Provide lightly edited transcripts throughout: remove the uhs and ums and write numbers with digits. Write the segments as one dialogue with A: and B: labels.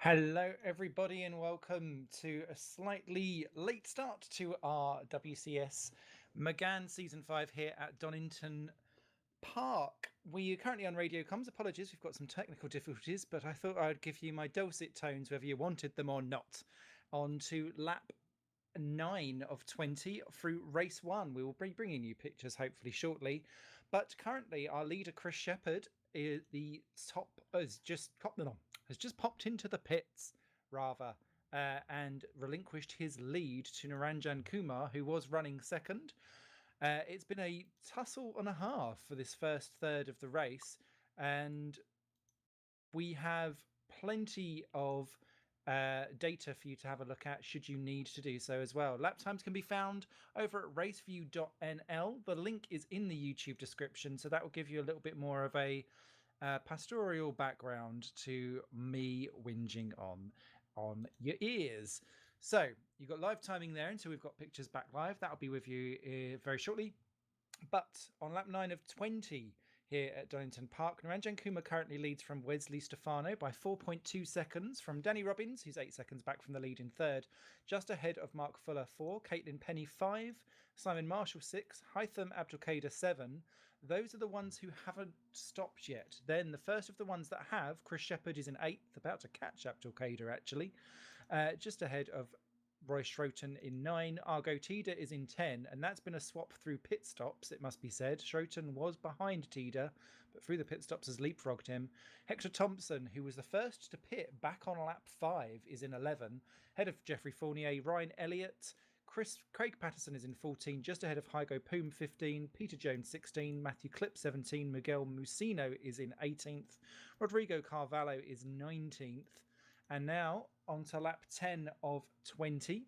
A: Hello, everybody, and welcome to a slightly late start to our WCS Megane Season 5 here at Donington Park. We are currently on radio comms. Apologies, we've got some technical difficulties, but I thought I'd give you my dulcet tones, whether you wanted them or not, on to lap 9 of 20 through race 1. We will be bringing you pictures hopefully shortly, but currently our leader Chris Shepherd is the top has just popped into the pits rather and relinquished his lead to Naranjan Kumar, who was running second. It's been a tussle and a half for this first third of the race, and we have plenty of data for you to have a look at should you need to do so as well. Lap times can be found over at Raceview.nl. The link is in the YouTube description, so that will give you a little bit more of a pastoral background to me whinging on your ears. So you've got live timing there until we've got pictures back live. That'll be with you very shortly. But on lap 9 of 20 here at Donington Park, Naranjan Kumar currently leads from Wesley Stefano by 4.2 seconds from Danny Robbins, who's 8 seconds back from the lead in third, just ahead of Mark Fuller 4, Caitlin Penny 5, Simon Marshall 6, Hytham Abdelkader 7. Those are the ones who haven't stopped yet. Then the first of the ones that have, Chris Shepherd is in 8th, about to catch Abdelkader actually, just ahead of Roy Schroten in 9. Argo Tida is in 10, and that's been a swap through pit stops, it must be said. Schroten was behind Tida, but through the pit stops has leapfrogged him. Hector Thompson, who was the first to pit back on lap 5, is in 11, ahead of Jeffrey Fournier. Ryan Elliott, Craig Patterson is in 14, just ahead of Hygo Poom 15, Peter Jones 16, Matthew Clip 17, Miguel Musino is in 18th, Rodrigo Carvalho is 19th. And now on to lap 10 of 20.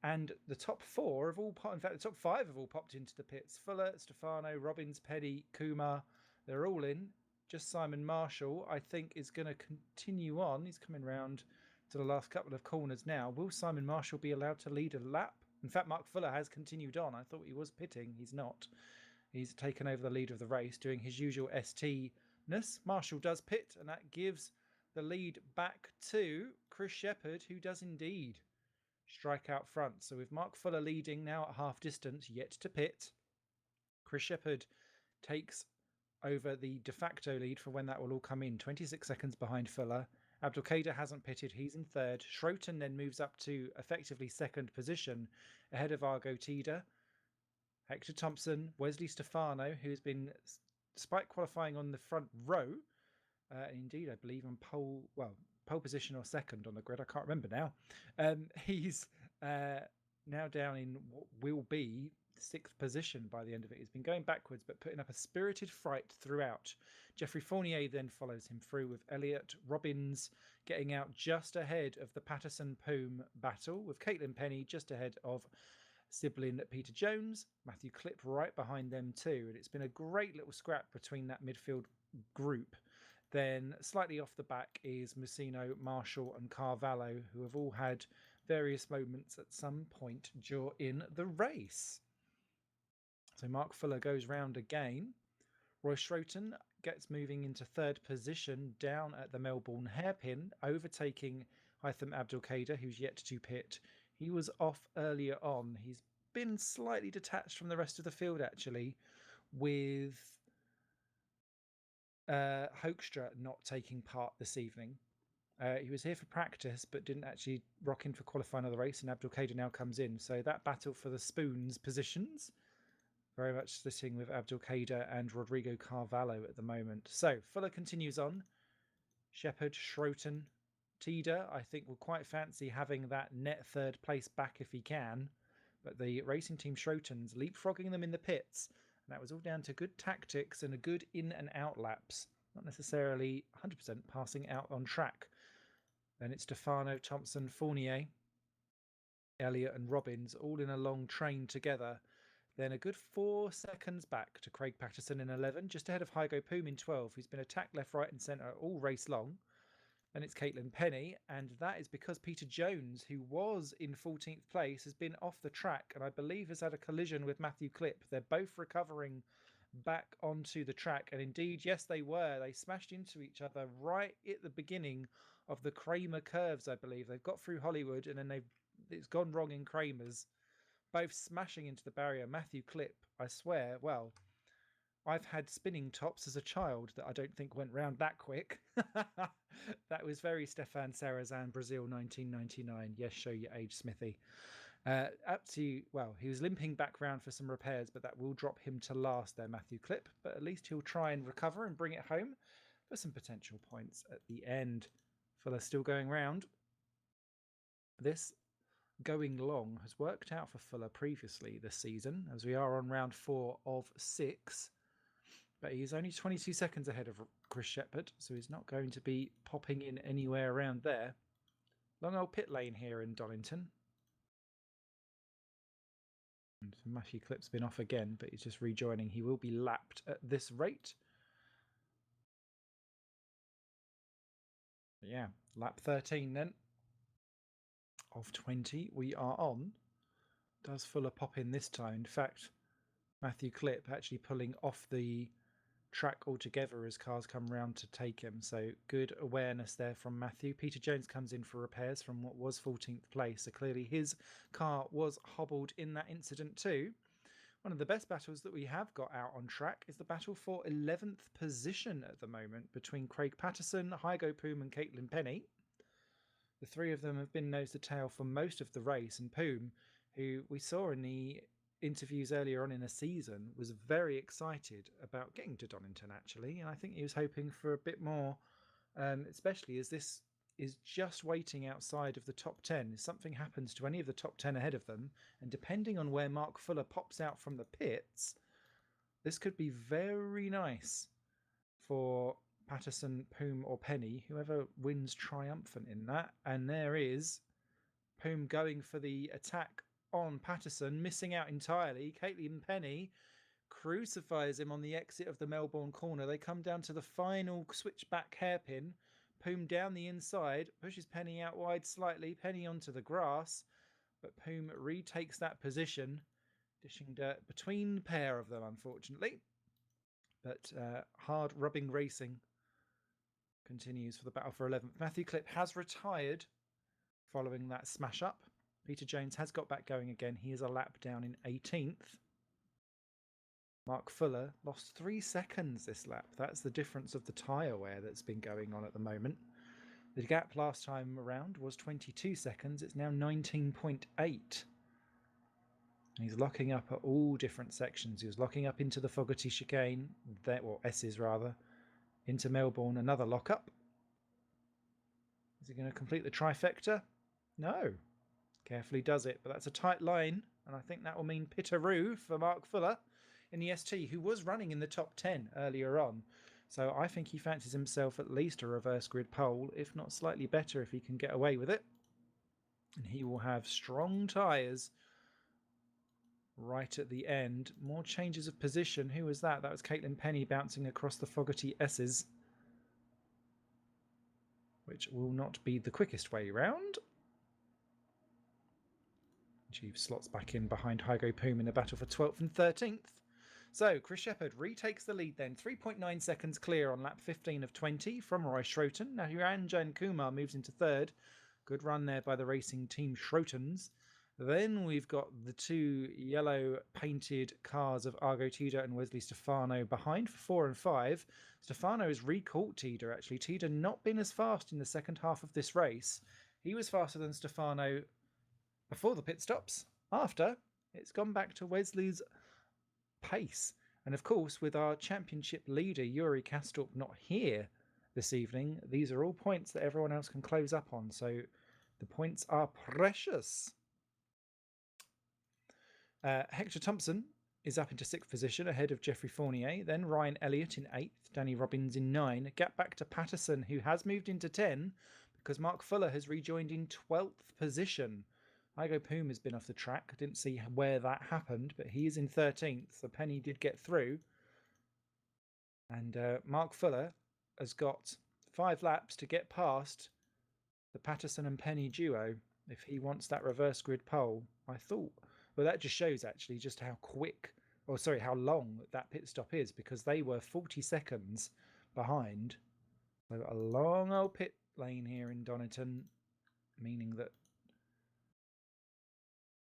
A: And the top 4 have all popped, in fact, the top 5 have all popped into the pits. Fuller, Stefano, Robbins, Petty, Kumar, they're all in. Just Simon Marshall, I think, is going to continue on. He's coming round to the last couple of corners now. Will Simon Marshall be allowed to lead a lap? In fact, Mark Fuller has continued on. I thought he was pitting. He's not. He's taken over the lead of the race, doing his usual ST-ness. Marshall does pit, and that gives the lead back to Chris Shepherd, who does indeed strike out front. So with Mark Fuller leading now at half distance, yet to pit, Chris Shepherd takes over the de facto lead for when that will all come in. 26 seconds behind Fuller. Abdelkader hasn't pitted. He's in third. Schroten then moves up to effectively second position ahead of Argo Tida. Hector Thompson, Wesley Stefano, who's been, despite qualifying on the front row, indeed, I believe on pole position or second on the grid. I can't remember now. He's now down in what will be 6th position by the end of it. He's been going backwards, but putting up a spirited fight throughout. Jeffrey Fournier then follows him through with Elliott. Robbins getting out just ahead of the Patterson-Poom battle, with Caitlin Penny just ahead of sibling Peter Jones. Matthew Clip right behind them too. And it's been a great little scrap between that midfield group. Then slightly off the back is Musino, Marshall and Carvalho, who have all had various moments at some point during the race. So Mark Fuller goes round again. Roy Schroten gets moving into third position down at the Melbourne hairpin, overtaking Hytham Abdelkader, who's yet to pit. He was off earlier on. He's been slightly detached from the rest of the field, actually, with Hoekstra not taking part this evening. He was here for practice, but didn't actually rock in for qualifying of the race, and Abdelkader now comes in. So that battle for the spoons positions, very much sitting with Abdelkader and Rodrigo Carvalho at the moment. So Fuller continues on. Shepherd, Schroten, Tida, I think will quite fancy having that net third place back if he can. But the racing team Schroten's leapfrogging them in the pits. And that was all down to good tactics and a good in and out laps. Not necessarily 100% passing out on track. Then it's Stefano, Thompson, Fournier, Elliott and Robbins all in a long train together. Then a good 4 seconds back to Craig Patterson in 11, just ahead of Hygo Poom in 12, who's been attacked left, right and centre all race long. Then it's Caitlin Penny, and that is because Peter Jones, who was in 14th place, has been off the track and I believe has had a collision with Matthew Clip. They're both recovering back onto the track, and indeed, yes, they were. They smashed into each other right at the beginning of the Kramer curves, I believe. They've got through Hollywood and then it's gone wrong in Kramer's. Both smashing into the barrier. Matthew Clip, I swear, well, I've had spinning tops as a child that I don't think went round that quick. That was very Stefan Sarrazin, Brazil 1999. Yes, show your age, Smithy. He was limping back round for some repairs, but that will drop him to last there, Matthew Clip. But at least he'll try and recover and bring it home for some potential points at the end. Fuller still going round. This going long has worked out for Fuller previously this season, as we are on round 4 of 6. But he's only 22 seconds ahead of Chris Shepherd, so he's not going to be popping in anywhere around there. Long old pit lane here in Donington. And Matthew Clip's been off again, but he's just rejoining. He will be lapped at this rate. But yeah, lap 13 then. Of 20 we are on. Does Fuller pop in this time? In fact, Matthew Clip actually pulling off the track altogether as cars come round to take him. So good awareness there from Matthew. Peter Jones comes in for repairs from what was 14th place. So clearly his car was hobbled in that incident too. One of the best battles that we have got out on track is the battle for 11th position at the moment between Craig Patterson, Hygo Poom and Caitlin Penny. The three of them have been nose to tail for most of the race, and Poom, who we saw in the interviews earlier on in the season, was very excited about getting to Donington actually, and I think he was hoping for a bit more, especially as this is just waiting outside of the top 10. If something happens to any of the top 10 ahead of them, and depending on where Mark Fuller pops out from the pits, this could be very nice for Patterson, Poom or Penny, whoever wins triumphant in that. And there is Poom going for the attack on Patterson, missing out entirely. Caitlin Penny crucifies him on the exit of the Melbourne corner. They come down to the final switchback hairpin. Poom down the inside, pushes Penny out wide slightly. Penny onto the grass, but Poom retakes that position, dishing dirt between the pair of them, unfortunately. But hard rubbing racing continues for the battle for 11th. Matthew Clip has retired following that smash up. Peter Jones has got back going again. He is a lap down in 18th. Mark Fuller lost 3 seconds this lap. That's the difference of the tyre wear that's been going on at the moment. The gap last time around was 22 seconds. It's now 19.8. And he's locking up at all different sections. He was locking up into the Fogarty chicane, S's rather, into Melbourne, another lockup. Is he going to complete the trifecta? No. Carefully does it, but that's a tight line, and I think that will mean Pitteroo for Mark Fuller in the ST, who was running in the top 10 earlier on. So I think he fancies himself at least a reverse grid pole, if not slightly better if he can get away with it. And he will have strong tyres right at the end. More changes of position. Who was that? That was Caitlin Penny bouncing across the Fogarty S's, which will not be the quickest way round. She slots back in behind Hygo Poom in the battle for 12th and 13th. So Chris Shepherd retakes the lead then. 3.9 seconds clear on lap 15 of 20 from Roy Schroten. Now Ranjan Kumar moves into third. Good run there by the racing team Schrotens. Then we've got the two yellow painted cars of Argo Tida and Wesley Stefano behind for 4 and 5. Stefano has recaught Tida actually. Tida not been as fast in the second half of this race. He was faster than Stefano before the pit stops. After, it's gone back to Wesley's pace. And of course, with our championship leader, Yuri Kastorp, not here this evening, these are all points that everyone else can close up on. So the points are precious. Hector Thompson is up into 6th position ahead of Jeffrey Fournier. Then Ryan Elliott in 8th, Danny Robbins in 9. A gap back to Patterson, who has moved into 10 because Mark Fuller has rejoined in 12th position. Hygo Poom has been off the track. I didn't see where that happened, but he is in 13th, so Penny did get through. And Mark Fuller has got 5 laps to get past the Patterson and Penny duo if he wants that reverse grid pole. I thought, well, that just shows actually just how how long that pit stop is, because they were 40 seconds behind. So a long old pit lane here in Donington, meaning that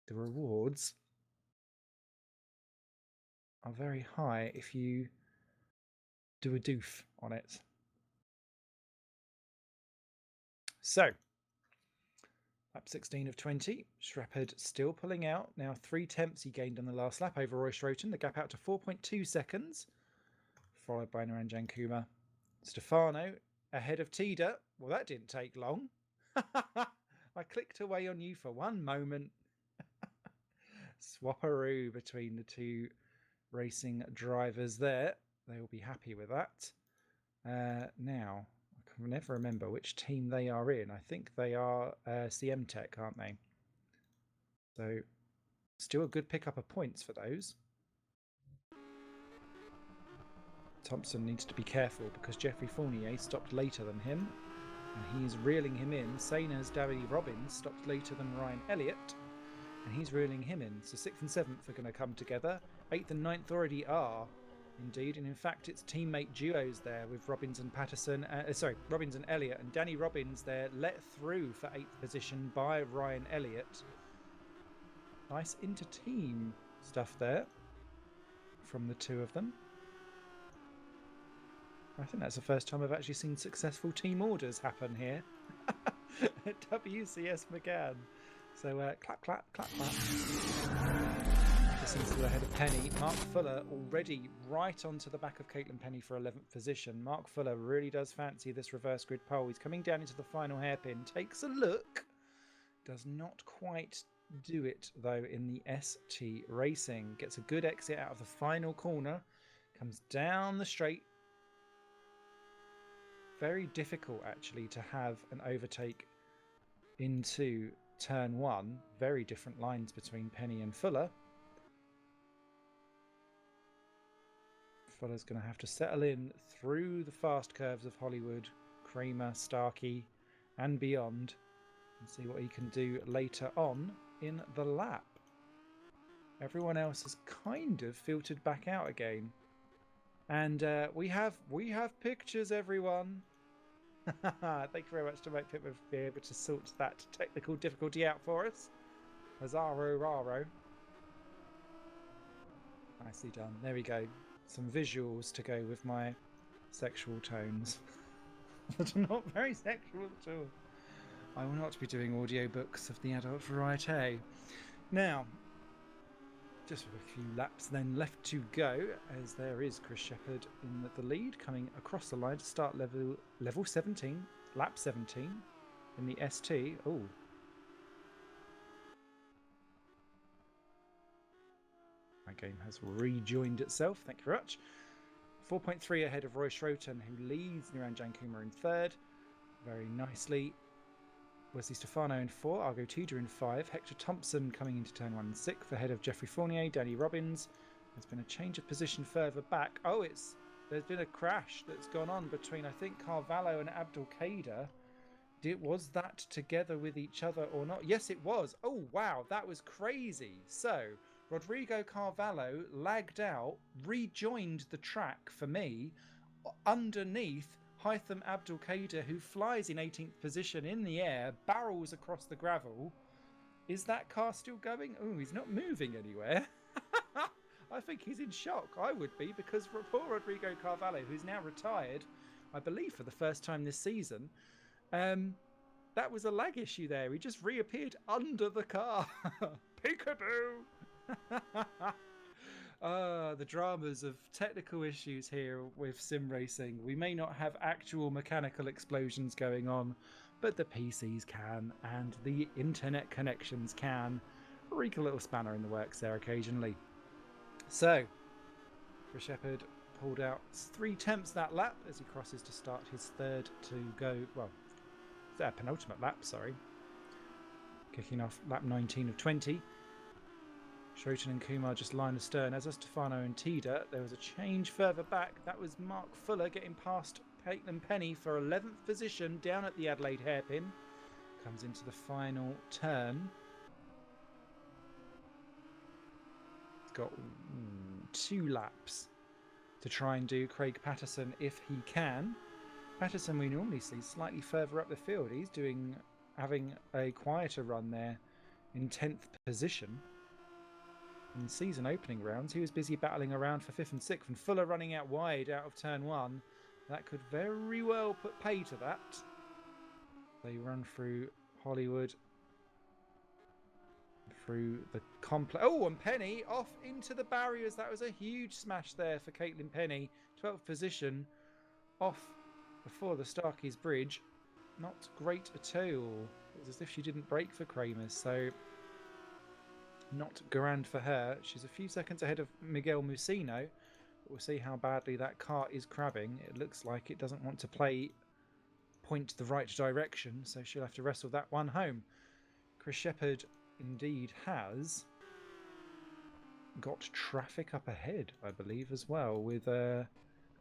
A: the rewards are very high if you do a doof on it. So, lap 16 of 20, Shepherd still pulling out. Now 3 tenths he gained on the last lap over Roy Schroten. The gap out to 4.2 seconds, followed by Naranjan Kumar. Stefano ahead of Tida. Well, that didn't take long. I clicked away on you for one moment. Swapperoo between the two racing drivers there. They will be happy with that. Now, I can never remember which team they are in. I think they are CM Tech, aren't they? So, still a good pickup of points for those. Thompson needs to be careful because Jeffrey Fournier stopped later than him, and he's reeling him in. Saina's Danny Robbins stopped later than Ryan Elliott, and he's reeling him in. So 6th and 7th are going to come together. 8th and 9th already are, indeed. And in fact, it's teammate duos there with Robbins and Patterson. Robbins and Elliott. And Danny Robbins there let through for 8th position by Ryan Elliott. Nice inter-team stuff there from the two of them. I think that's the first time I've actually seen successful team orders happen here at WCS Megane. So clap, clap, clap, clap. This is ahead of Penny. Mark Fuller already right onto the back of Caitlin Penny for 11th position. Mark Fuller really does fancy this reverse grid pole. He's coming down into the final hairpin. Takes a look. Does not quite do it, though, in the ST Racing. Gets a good exit out of the final corner. Comes down the straight. Very difficult, actually, to have an overtake into turn 1. Very different lines between Penny and Fuller. Fuller's going to have to settle in through the fast curves of Hollywood, Kramer, Starkey, and beyond, and see what he can do later on in the lap. Everyone else has kind of filtered back out again. And we have pictures, everyone. Thank you very much to make Pitman be able to sort that technical difficulty out for us. Azaro Raro. Nicely done. There we go. Some visuals to go with my sexual tones. That are not very sexual at all. I will not be doing audiobooks of the adult variety. Now, just a few laps then left to go, as there is Chris Shepherd in the lead, coming across the line to start level 17, lap 17 in the ST. Oh. My game has rejoined itself, thank you very much. 4.3 ahead of Roy Schroten, who leads Naranjan Kumar in 3rd. Very nicely. Wesley Stefano in 4, Argo Tudor in 5, Hector Thompson coming into turn 1 in 6th, ahead of Jeffrey Fournier, Danny Robbins. There's been a change of position further back. Oh, there's been a crash that's gone on between, I think, Carvalho and Abdul Qaeda. Was that together with each other or not? Yes, it was. Oh, wow, that was crazy. So, Rodrigo Carvalho lagged out, rejoined the track for me, underneath Hytham Abdul Qaeda, who flies in 18th position in the air, barrels across the gravel. Is that car still going? Oh, he's not moving anywhere. I think he's in shock. I would be, because poor Rodrigo Carvalho, who's now retired, I believe for the first time this season, that was a lag issue there. He just reappeared under the car. Peekaboo! The dramas of technical issues here with sim racing. We may not have actual mechanical explosions going on, but the PCs can, and the internet connections can wreak a little spanner in the works there occasionally. So, Chris Shepherd pulled out 3 tenths that lap as he crosses to start his 3rd to go, well, penultimate lap, sorry. Kicking off lap 19 of 20. Schroten and Kumar just line astern. As are Stefano and Tida. There was a change further back. That was Mark Fuller getting past Caitlin Penny for 11th position down at the Adelaide hairpin. Comes into the final turn. He's got 2 laps to try and do Craig Patterson if he can. Patterson we normally see slightly further up the field. He's having a quieter run there in 10th position. In season opening rounds, he was busy battling around for 5th and 6th, and Fuller running out wide out of turn 1. That could very well put pay to that. They run through Hollywood, through the complex. Oh, and Penny off into the barriers. That was a huge smash there for Caitlin Penny. 12th position, off before the Starkey's bridge. Not great at all. It was as if she didn't brake for Kramers, so not grand for her. She's a few seconds ahead of Miguel Musino. But we'll see how badly that car is crabbing. It looks like it doesn't want to point the right direction, so she'll have to wrestle that one home. Chris Shepherd indeed has got traffic up ahead, I believe, as well, with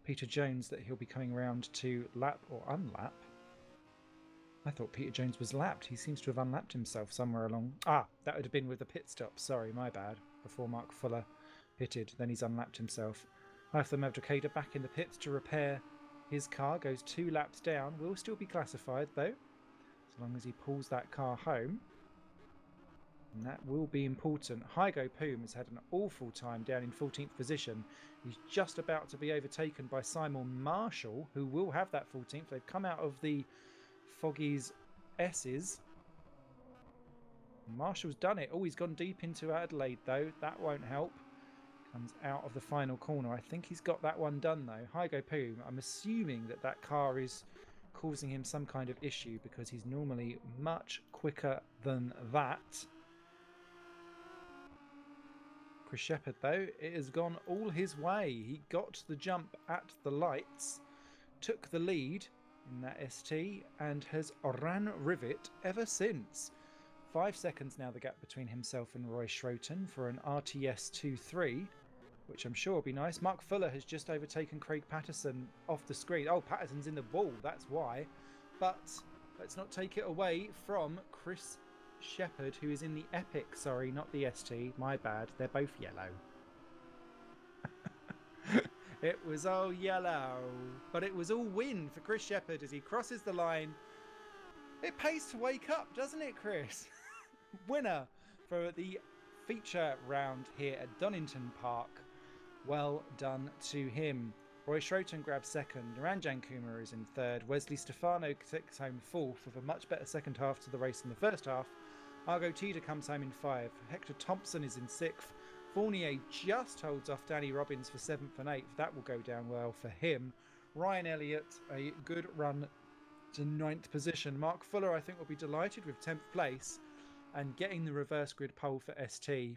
A: Peter Jones that he'll be coming around to lap or unlap. I thought Peter Jones was lapped. He seems to have unlapped himself somewhere along. Ah, that would have been with the pit stop. Sorry, my bad. Before Mark Fuller pitted, then he's unlapped himself. Hytham Abdelkader back in the pits to repair his car. Goes 2 laps down. Will still be classified, though, as long as he pulls that car home. And that will be important. Hygo Poom has had an awful time down in 14th position. He's just about to be overtaken by Simon Marshall, who will have that 14th. They've come out of the Foggy's S's. Marshall's done it. Oh, he's gone deep into Adelaide, though. That won't help. Comes out of the final corner. I think he's got that one done, though. Hygo Poom, I'm assuming that that car is causing him some kind of issue because he's normally much quicker than that. Chris Shepherd, though, it has gone all his way. He got the jump at the lights, took the lead in that ST, and has ran rivet ever since. 5 seconds now the gap between himself and Roy Schroten for an RTS 2-3, which I'm sure will be nice. Mark Fuller has just overtaken Craig Patterson off the screen. Oh, Patterson's in the wall, that's why. But let's not take it away from Chris Shepherd, who is in the Epic. Sorry, not the ST. My bad. They're both yellow. It was all yellow. But it was all win for Chris Shepherd as he crosses the line. It pays to wake up, doesn't it, Chris? Winner for the feature round here at Donington Park. Well done to him. Roy Schroten grabs second. Ranjan Kumar is in third. Wesley Stefano takes home fourth with a much better second half to the race than the first half. Argo Tida comes home in 5. Hector Thompson is in 6th. Fournier just holds off Danny Robbins for 7th and 8th. That will go down well for him. Ryan Elliott, a good run to 9th position. Mark Fuller, I think, will be delighted with 10th place and getting the reverse grid pole for ST.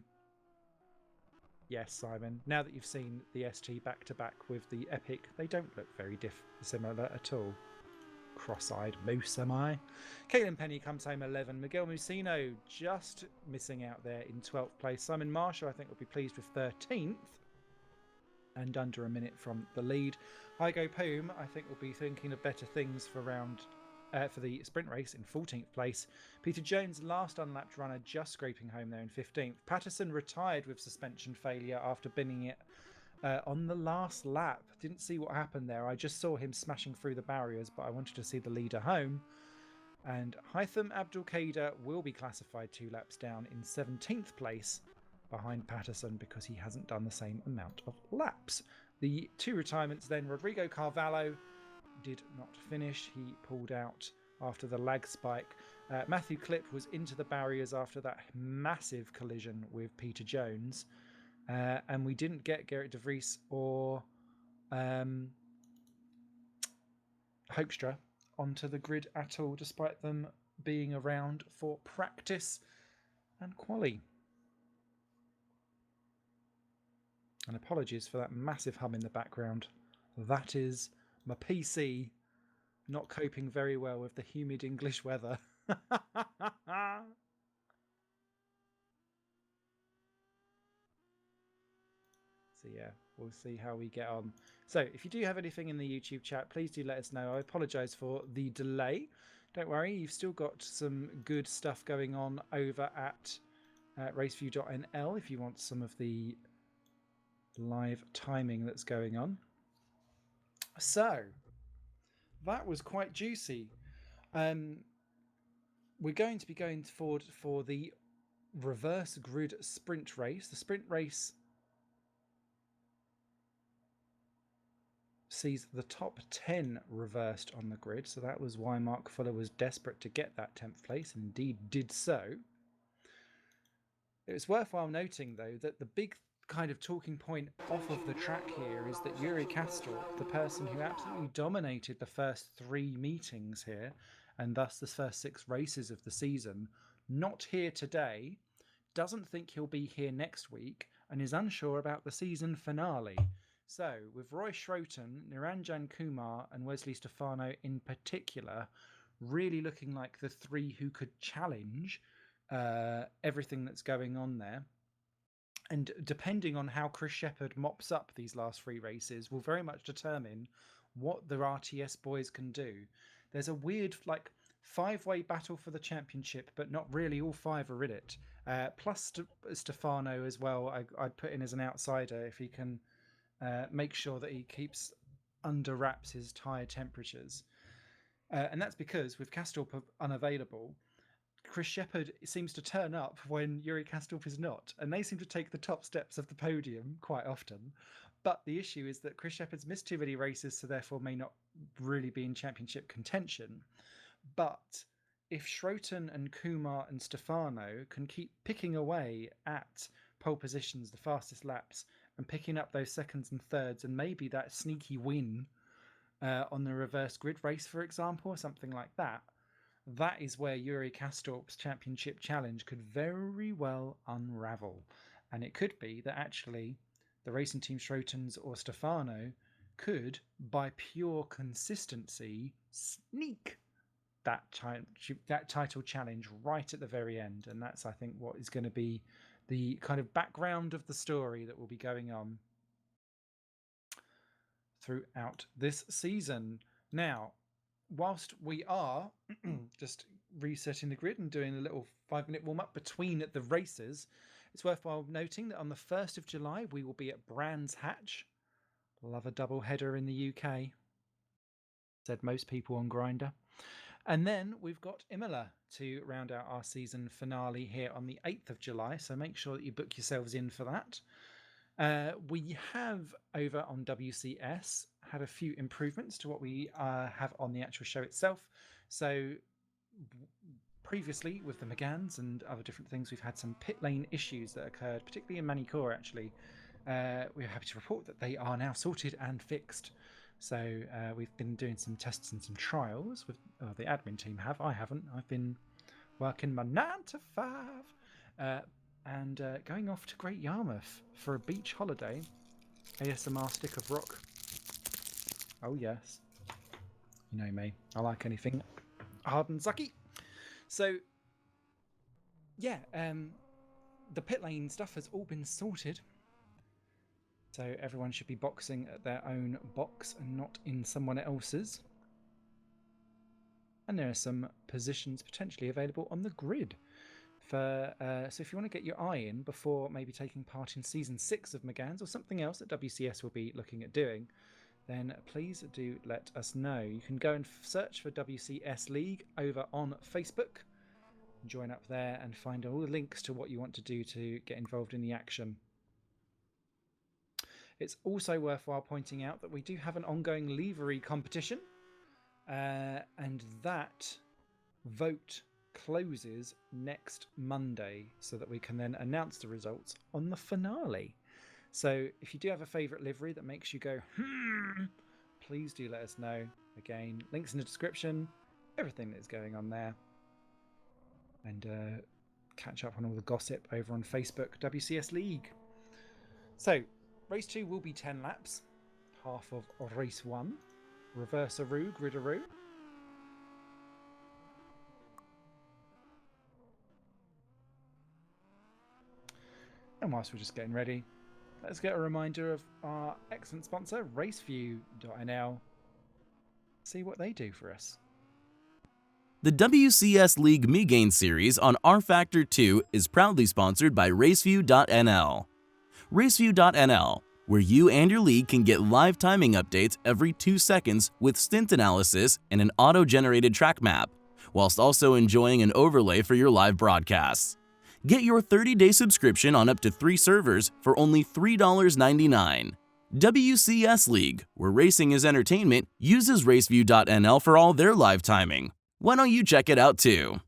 A: Yes, Simon, now that you've seen the ST back-to-back with the Epic, they don't look very similar at all. Cross-eyed moose, am I? Caitlin Penny comes home 11. Miguel Musino just missing out there in 12th place. Simon Marshall, I think, will be pleased with 13th and under a minute from the lead. Hygo Poom, I think, will be thinking of better things for the sprint race in 14th place. Peter Jones, last unlapped runner, just scraping home there in 15th. Patterson retired with suspension failure after binning it on the last lap. Didn't see what happened there. I just saw him smashing through the barriers, but I wanted to see the leader home. And Hytham Abdelkader will be classified 2 laps down in 17th place behind Patterson because he hasn't done the same amount of laps. The 2 retirements then. Rodrigo Carvalho did not finish. He pulled out after the lag spike. Matthew Clipp was into the barriers after that massive collision with Peter Jones. And we didn't get Gerrit de Vries or Hoekstra onto the grid at all, despite them being around for practice and quali. And apologies for that massive hum in the background. That is my PC not coping very well with the humid English weather. So yeah, we'll see how we get on. So if you do have anything in the YouTube chat, please do let us know. I apologise for the delay. Don't worry, you've still got some good stuff going on over at Raceview.nl if you want some of the live timing that's going on. So that was quite juicy. We're going to be going forward for the reverse grid sprint race. The sprint race sees the top 10 reversed on the grid, so that was why Mark Fuller was desperate to get that 10th place, and indeed did so. It's worthwhile noting, though, that the big kind of talking point off of the track here is that Yuri Kastorp, the person who absolutely dominated the first 3 meetings here, and thus the first 6 races of the season, not here today, doesn't think he'll be here next week, and is unsure about the season finale. So, with Roy Schroten, Niranjan Kumar and Wesley Stefano in particular, really looking like the 3 who could challenge everything that's going on there. And depending on how Chris Shepherd mops up these last 3 races will very much determine what the RTS boys can do. There's a weird, 5-way battle for the championship, but not really all 5 are in it. Plus Stefano as well, I'd put in as an outsider if he can make sure that he keeps under wraps his tyre temperatures. And that's because with Kastorp unavailable, Chris Shepherd seems to turn up when Yuri Kastorp is not, and they seem to take the top steps of the podium quite often. But the issue is that Chris Shepherd's missed too many races, so therefore may not really be in championship contention. But if Schroten and Kumar and Stefano can keep picking away at pole positions, the fastest laps, and picking up those seconds and thirds, and maybe that sneaky win on the reverse grid race, for example, or something like that, that is where Yuri Kastorp's championship challenge could very well unravel. And it could be that actually the racing team Schroten's or Stefano could, by pure consistency, sneak that title challenge right at the very end. And that's, I think, what is going to be the kind of background of the story that will be going on throughout this season. Now, whilst we are just resetting the grid and doing a little 5-minute warm-up between the races, it's worthwhile noting that on the 1st of July, we will be at Brands Hatch. Love a double header in the UK, said most people on Grindr. And then we've got Imola to round out our season finale here on the 8th of July, so make sure that you book yourselves in for that. We have, over on WCS, had a few improvements to what we have on the actual show itself. So previously with the Meganes and other different things, we've had some pit lane issues that occurred, particularly in Manicore actually. We're happy to report that they are now sorted and fixed. So we've been doing some tests and some trials with the admin team have. I haven't. I've been working my 9 to 5 and going off to Great Yarmouth for a beach holiday. ASMR stick of rock. Oh yes, you know me. I like anything hard and sucky. So yeah, the pit lane stuff has all been sorted. So everyone should be boxing at their own box and not in someone else's. And there are some positions potentially available on the grid. So if you want to get your eye in before maybe taking part in Season 6 of Meganes or something else that WCS will be looking at doing, then please do let us know. You can go and search for WCS League over on Facebook. Join up there and find all the links to what you want to do to get involved in the action. It's also worthwhile pointing out that we do have an ongoing livery competition, and that vote closes next Monday so that we can then announce the results on the finale. So if you do have a favourite livery that makes you go, please do let us know. Again, links in the description, everything that is going on there. And catch up on all the gossip over on Facebook, WCS League. So, Race 2 will be 10 laps, half of Race 1. Reverse-a-roo, grid-a-roo. And whilst we're just getting ready, let's get a reminder of our excellent sponsor, Raceview.nl. See what they do for us.
B: The WCS League Megane series on Rfactor 2 is proudly sponsored by Raceview.nl. Raceview.nl, where you and your league can get live timing updates every 2 seconds with stint analysis and an auto-generated track map, whilst also enjoying an overlay for your live broadcasts. Get your 30-day subscription on up to 3 servers for only $3.99. WCS League, where racing is entertainment, uses Raceview.nl for all their live timing. Why don't you check it out too?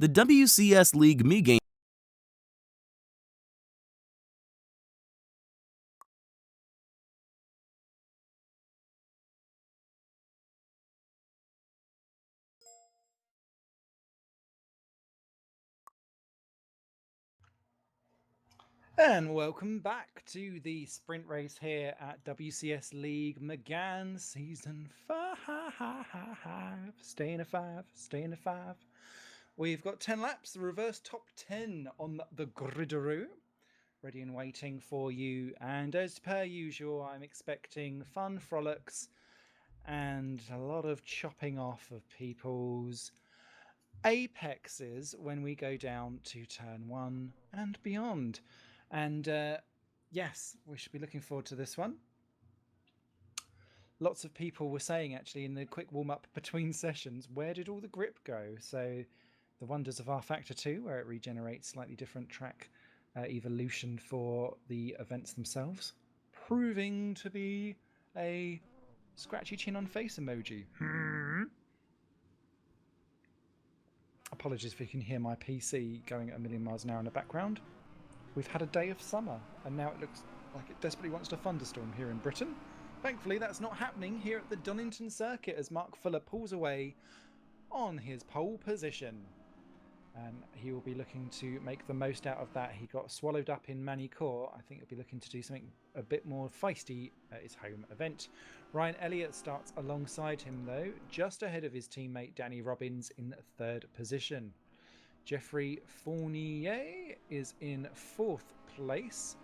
B: The WCS League Megane
A: And welcome back to the sprint race here at WCS League Megane Season 5. Staying a 5, staying a 5. We've got 10 laps, the reverse top 10 on the gridaroo. Ready and waiting for you. And as per usual, I'm expecting fun frolics and a lot of chopping off of people's apexes when we go down to turn 1 and beyond. And yes, we should be looking forward to this one. Lots of people were saying actually in the quick warm-up between sessions, where did all the grip go? So the wonders of Rfactor 2, where it regenerates slightly different track evolution for the events themselves, proving to be a scratchy chin on face emoji. Apologies if you can hear my PC going at a million miles an hour in the background. We've had a day of summer, and now it looks like it desperately wants to thunderstorm here in Britain. Thankfully, that's not happening here at the Donington circuit as Mark Fuller pulls away on his pole position. And he will be looking to make the most out of that. He got swallowed up in Manicourt. I think he'll be looking to do something a bit more feisty at his home event. Ryan Elliott starts alongside him, though, just ahead of his teammate Danny Robbins in 3rd position. Jeffrey Fournier is in 4th place,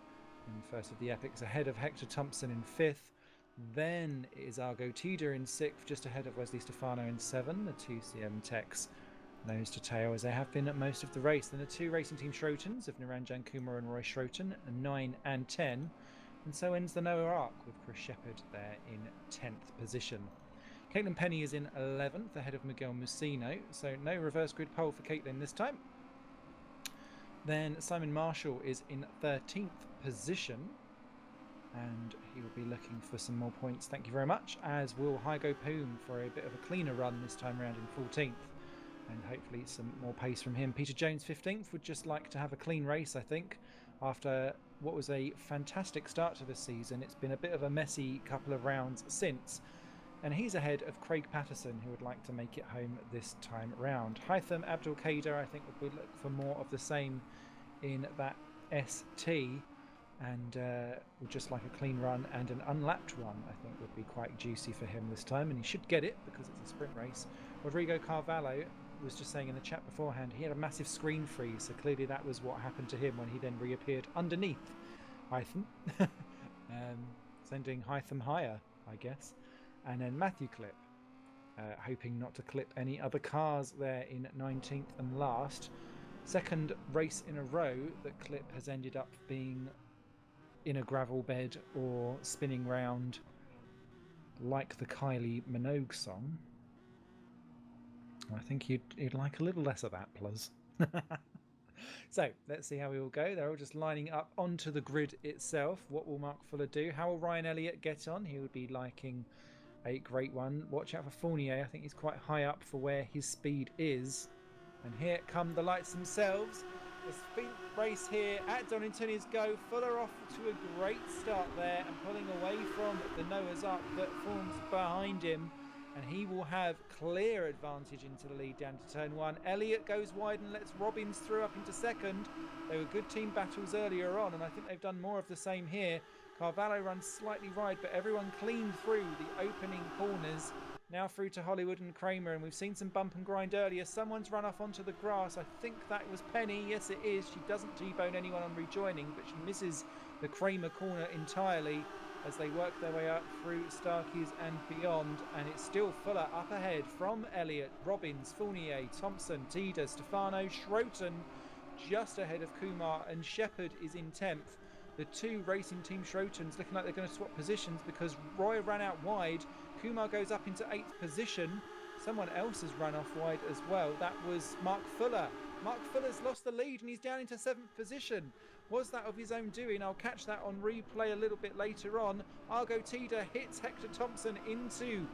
A: in first of the epics, ahead of Hector Thompson in 5th. Then it is Argo Tudor in 6th, just ahead of Wesley Stefano in 7th. The 2CM Techs nose to tail as they have been at most of the race. Then the 2 Racing Team Schrotons of Niranjan Kumar and Roy Schroten, 9 and 10. And so ends the Noah Arc with Chris Shepherd there in 10th position. Caitlin Penny is in 11th, ahead of Miguel Musino, so no reverse grid pole for Caitlin this time. Then Simon Marshall is in 13th position. and he will be looking for some more points. Thank you very much, as will Hygo Poom for a bit of a cleaner run this time around in 14th, and hopefully some more pace from him. Peter Jones 15th would just like to have a clean race, I think, after what was a fantastic start to the season. It's been a bit of a messy couple of rounds since, and he's ahead of Craig Patterson, who would like to make it home this time round. Hytham Abdul Kader, I think, would look for more of the same in that ST, and would just like a clean run and an unlapped one, I think, would be quite juicy for him this time, and he should get it because it's a sprint race. Rodrigo Carvalho was just saying in the chat beforehand he had a massive screen freeze, so clearly that was what happened to him when he then reappeared underneath Hytham. Sending Hytham higher, I guess. And then Matthew Clip, hoping not to clip any other cars there in 19th and last. Second race in a row that Clip has ended up being in a gravel bed or spinning round like the Kylie Minogue song. I think you'd like a little less of that, plus. So let's see how we all go. They're all just lining up onto the grid itself. What will Mark Fuller do? How will Ryan Elliott get on? He would be liking a great one. Watch out for Fournier. I think he's quite high up for where his speed is. And here come the lights themselves. The sprint race here at Donington is go. Fuller off to a great start there and pulling away from the Noah's Ark that forms behind him. And he will have clear advantage into the lead down to turn one. Elliott goes wide and lets Robbins through up into second. They were good team battles earlier on, and I think they've done more of the same here. Carvalho runs slightly wide, but everyone clean through the opening corners. Now through to Hollywood and Kramer, and we've seen some bump and grind earlier. Someone's run off onto the grass. I think that was Penny. Yes, it is. She doesn't T-bone anyone on rejoining, but she misses the Kramer corner entirely as they work their way up through Starkeys and beyond. And it's still Fuller up ahead from Elliott, Robbins, Fournier, Thompson, Tida, Stefano, Schroten just ahead of Kumar, and Shepherd is in 10th. The two racing team Schrotens looking like they're going to swap positions because Roy ran out wide. Kumar goes up into 8th position. Someone else has run off wide as well. That was Mark Fuller. Mark Fuller's lost the lead and he's down into 7th position. Was that of his own doing? I'll catch that on replay a little bit later on. Argo Tida hits Hector Thompson into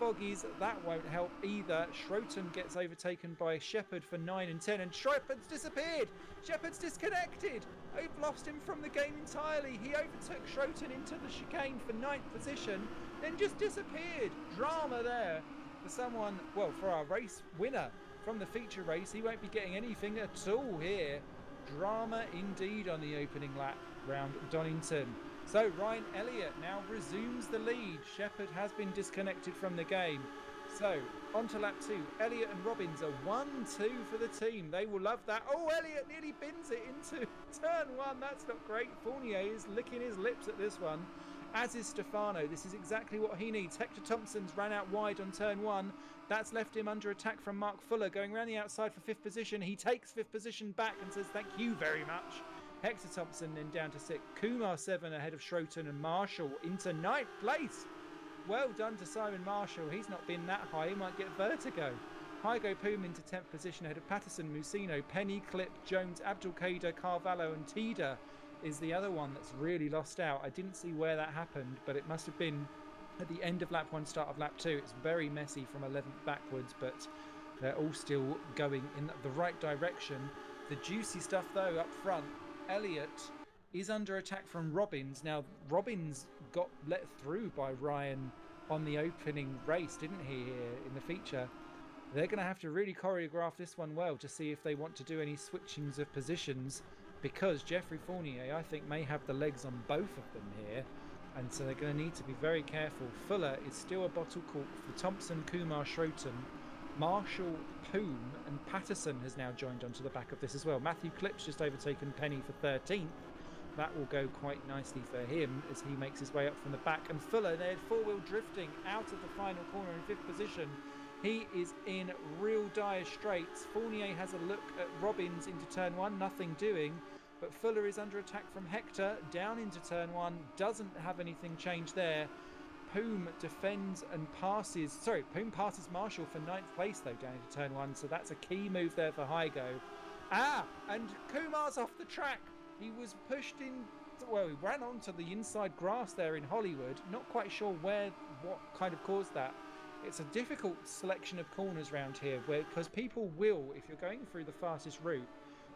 A: Foggies. That won't help either. Schroten gets overtaken by Shepherd for 9 and 10, and Shepherd's disappeared. Shepherd's disconnected. They've lost him from the game entirely. He overtook Schroten into the chicane for 9th position, then just disappeared. Drama there for someone, well, for our race winner from the feature race. He won't be getting anything at all here. Drama indeed on the opening lap round Donington. So Ryan Elliott now resumes the lead. Shepherd has been disconnected from the game. So on to lap 2. Elliott and Robbins are 1-2 for the team. They will love that. Oh, Elliott nearly bins it into turn 1. That's not great. Fournier is licking his lips at this one, as is Stefano. This is exactly what he needs. Hector Thompson's ran out wide on turn 1. That's left him under attack from Mark Fuller, going around the outside for 5th position. He takes 5th position back and says thank you very much. Hector Thompson then down to 6th. Kumar 7 ahead of Schroten, and Marshall into 9th place. Well done to Simon Marshall. He's not been that high. He might get vertigo. Hygo Poom into 10th position ahead of Patterson, Musino, Penny, Clip, Jones, Abdulkader, Carvalho and Tida is the other one that's really lost out. I didn't see where that happened, but it must have been at the end of lap 1, start of lap 2. It's very messy from 11th backwards, but they're all still going in the right direction. The juicy stuff though up front, Elliott is under attack from Robbins. Now, Robbins got let through by Ryan on the opening race, didn't he, here in the feature? They're going to have to really choreograph this one well to see if they want to do any switchings of positions, because Jeffrey Fournier, I think, may have the legs on both of them here, and so they're going to need to be very careful. Fuller is still a bottle cork for Thompson, Kumar, Schroten. Marshall, Poom and Patterson has now joined onto the back of this as well. Matthew Clip's just overtaken Penny for 13th. That will go quite nicely for him as he makes his way up from the back. And Fuller, they're four-wheel drifting out of the final corner in 5th position. He is in real dire straits. Fournier has a look at Robbins into turn 1, nothing doing. But Fuller is under attack from Hector, down into turn 1, doesn't have anything changed there. Poom defends and passes, Poom passes Marshall for 9th place though down into turn 1, so that's a key move there for Hygo. And Kumar's off the track. He was pushed in well, he ran onto the inside grass there in Hollywood. Not quite sure what kind of caused that. It's a difficult selection of corners around here because people will, if you're going through the fastest route,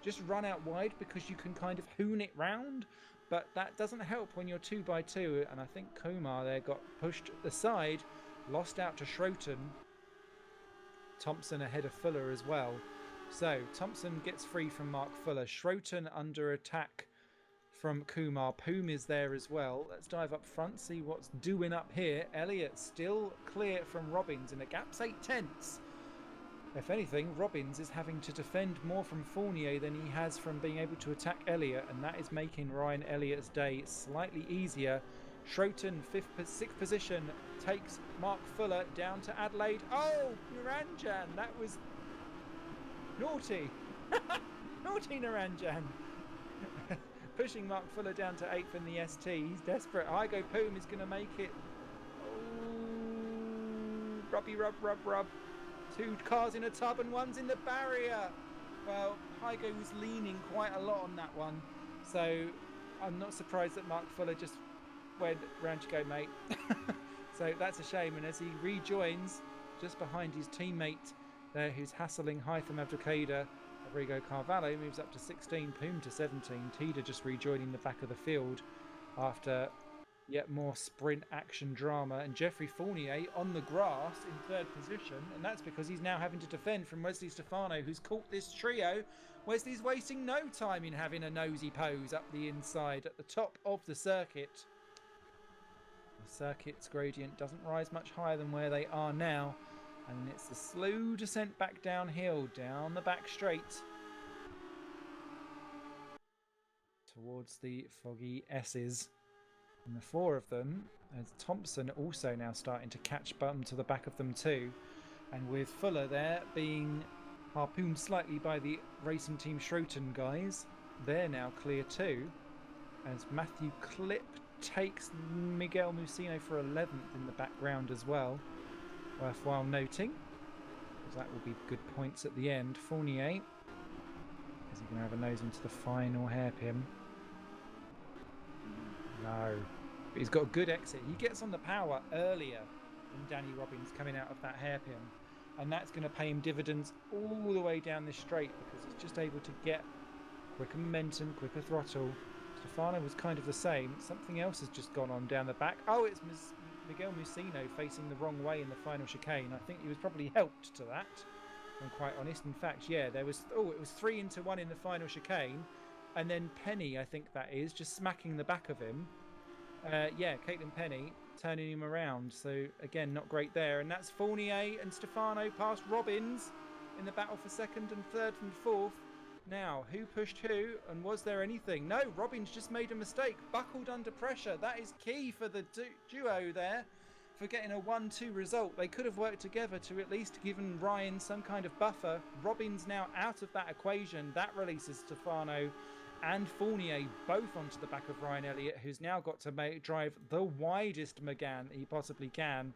A: just run out wide because you can kind of hoon it round. But that doesn't help when you're 2x2. And I think Kumar there got pushed aside, lost out to Schroten. Thompson ahead of Fuller as well. So Thompson gets free from Mark Fuller. Schroten under attack from Kumar. Poom is there as well. Let's dive up front, see what's doing up here. Elliott still clear from Robbins in a gap's 8/10. If anything, Robbins is having to defend more from Fournier than he has from being able to attack Elliott, and that is making Ryan Elliott's day slightly easier. Schroten, 6th position, takes Mark Fuller down to Adelaide. Oh, Naranjan, that was naughty. Naughty Naranjan. Pushing Mark Fuller down to 8th in the ST. He's desperate. Igo Poom is going to make it. Oh, rubby rub, rub, rub. 2 cars in a tub and one's in the barrier. Well, Igo was leaning quite a lot on that one. So I'm not surprised that Mark Fuller just went, round you go, mate. So that's a shame. And as he rejoins just behind his teammate there who's hassling Hytham Abdelkader, Rodrigo Carvalho moves up to 16, Poom to 17. Tida just rejoining the back of the field after yet more sprint action drama. And Jeffrey Fournier on the grass in 3rd position. And that's because he's now having to defend from Wesley Stefano, who's caught this trio. Wesley's wasting no time in having a nosy pose up the inside at the top of the circuit. The circuit's gradient doesn't rise much higher than where they are now. And it's the slow descent back downhill, down the back straight. Towards the foggy S's. And the 4 of them, as Thompson also now starting to catch bum to the back of them too. And with Fuller there being harpooned slightly by the racing team Schroten guys, they're now clear too. As Matthew Clip takes Miguel Musino for 11th in the background as well. Worthwhile noting, because that will be good points at the end. Fournier, is he going to have a nose into the final hairpin? No. But he's got a good exit. He gets on the power earlier than Danny Robbins coming out of that hairpin. And that's going to pay him dividends all the way down this straight because he's just able to get quicker momentum, quicker throttle. Stefano was kind of the same. Something else has just gone on down the back. Oh, it's Miguel Musino facing the wrong way in the final chicane. I think he was probably helped to that, if I'm quite honest. In fact, yeah, there was, it was 3 into 1 in the final chicane. And then Penny, I think that is, just smacking the back of him. Yeah, Caitlin Penny turning him around. So, again, not great there. And that's Fournier and Stefano past Robbins in the battle for 2nd and 3rd and 4th. Now, who pushed who, and was there anything? No, Robbins just made a mistake. Buckled under pressure. That is key for the duo there for getting a 1-2 result. They could have worked together to at least given Ryan some kind of buffer. Robbins now out of that equation. That releases Stefano and Fournier both onto the back of Ryan Elliott, who's now got to drive the widest Megane he possibly can.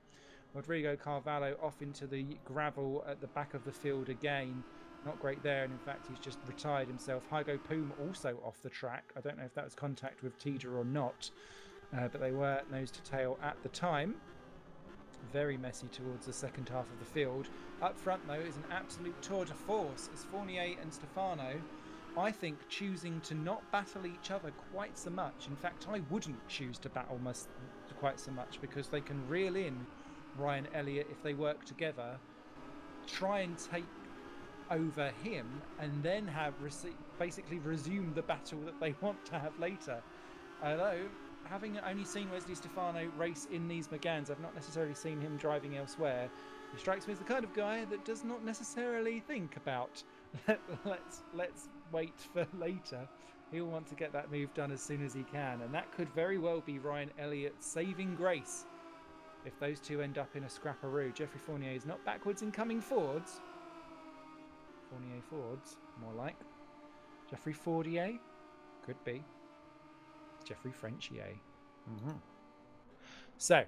A: Rodrigo Carvalho off into the gravel at the back of the field again. Not great there, and in fact he's just retired himself. Hygo Poom also off the track. I don't know if that was contact with Tida or not, but they were nose to tail at the time. Very messy towards the second half of the field. Up front though is an absolute tour de force as Fournier and Stefano, I think, choosing to not battle each other quite so much. In fact, I wouldn't choose to battle quite so much because they can reel in Ryan Elliott if they work together, try and take over him, and then have basically resume the battle that they want to have later. Although, having only seen Wesley Stefano race in these Meganes, I've not necessarily seen him driving elsewhere. He strikes me as the kind of guy that does not necessarily think about let's wait for later. He'll want to get that move done as soon as he can, and that could very well be Ryan Elliott's saving grace if those two end up in a scrapperoo. Jeffrey Fournier is not backwards in coming forwards. Fournier forwards, more like. Jeffrey Fordier? Could be. Jeffrey Frenchier. Mm-hmm. So.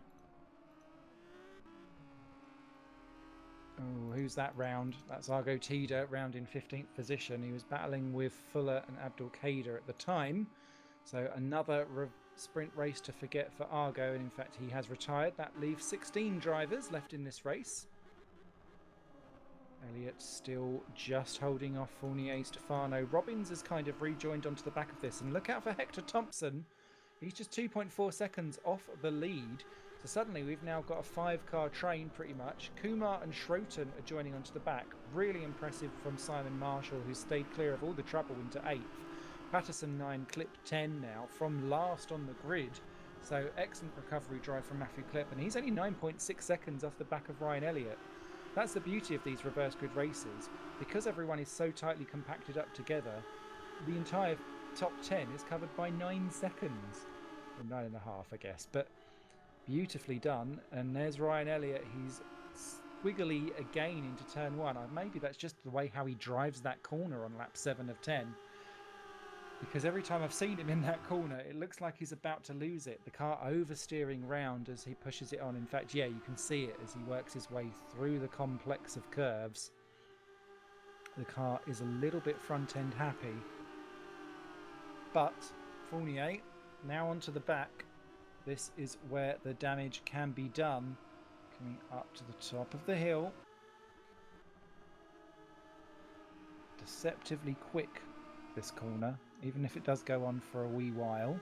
A: Oh, who's that round? That's Argo Tida, round in 15th position. He was battling with Fuller and Abdelkader at the time. So another sprint race to forget for Argo, and in fact he has retired. That leaves 16 drivers left in this race. Elliott still just holding off Fournier, Stefano. Robbins has kind of rejoined onto the back of this, and look out for Hector Thompson. He's just 2.4 seconds off the lead. So suddenly we've now got a 5-car train pretty much. Kumar and Schroten are joining onto the back. Really impressive from Simon Marshall, who stayed clear of all the trouble into 8th. Patterson 9, Clip 10 now, from last on the grid. So excellent recovery drive from Matthew Clip, and he's only 9.6 seconds off the back of Ryan Elliott. That's the beauty of these reverse grid races. Because everyone is so tightly compacted up together, the entire top 10 is covered by 9 seconds. Or 9.5, I guess, but beautifully done. And there's Ryan Elliott. He's squiggly again into turn 1. Maybe that's just the way how he drives that corner on lap 7 of 10. Because every time I've seen him in that corner, it looks like he's about to lose it. The car oversteering round as he pushes it on. In fact, yeah, you can see it as he works his way through the complex of curves. The car is a little bit front-end happy. But Fournier, now onto the back. This is where the damage can be done. Coming up to the top of the hill. Deceptively quick, this corner, even if it does go on for a wee while.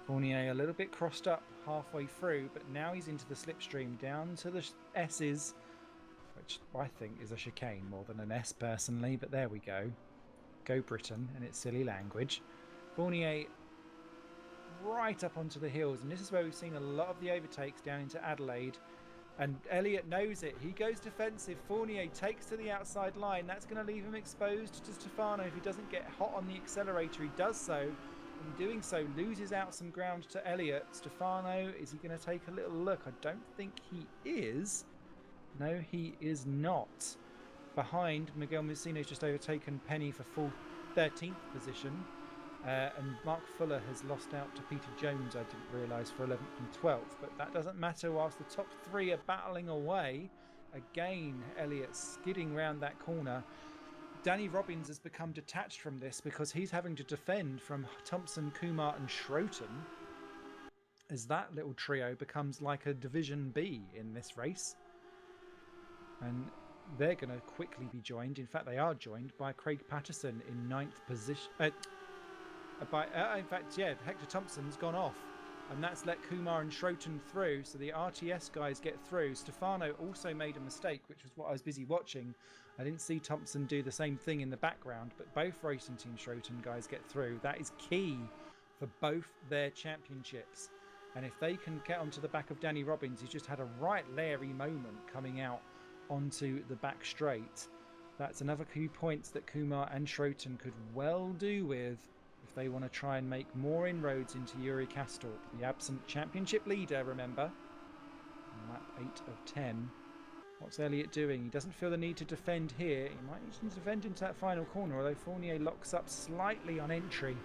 A: Fournier a little bit crossed up halfway through, but now he's into the slipstream down to the S's, which I think is a chicane more than an S personally, but there we go. Go Britain and its silly language. Fournier right up onto the hills, and this is where we've seen a lot of the overtakes down into Adelaide. And Elliott knows it. He goes defensive. Fournier takes to the outside line. That's going to leave him exposed to Stefano if he doesn't get hot on the accelerator. He does so. In doing so, loses out some ground to Elliott. Stefano, is he going to take a little look? I don't think he is. No, he is not. Behind, Miguel Mussino's just overtaken Penny for full 13th position. And Mark Fuller has lost out to Peter Jones, I didn't realise, for 11th and 12th. But that doesn't matter whilst the top 3 are battling away. Again, Elliott skidding round that corner. Danny Robbins has become detached from this because he's having to defend from Thompson, Kumar and Schroten, as that little trio becomes like a Division B in this race. And they're going to quickly be joined. In fact, they are joined by Craig Patterson in 9th position. In fact, yeah, Hector Thompson's gone off, and that's let Kumar and Schroten through, so the RTS guys get through. Stefano also made a mistake, which was what I was busy watching. I didn't see Thompson do the same thing in the background, but both Racing Team Schroten guys get through. That is key for both their championships. And if they can get onto the back of Danny Robbins, who's just had a right Larry moment coming out onto the back straight, that's another few points that Kumar and Schroten could well do with if they want to try and make more inroads into Yuri Kastorp, the absent championship leader, remember. On lap 8 of 10. What's Elliott doing? He doesn't feel the need to defend here. He might need to defend into that final corner, although Fournier locks up slightly on entry.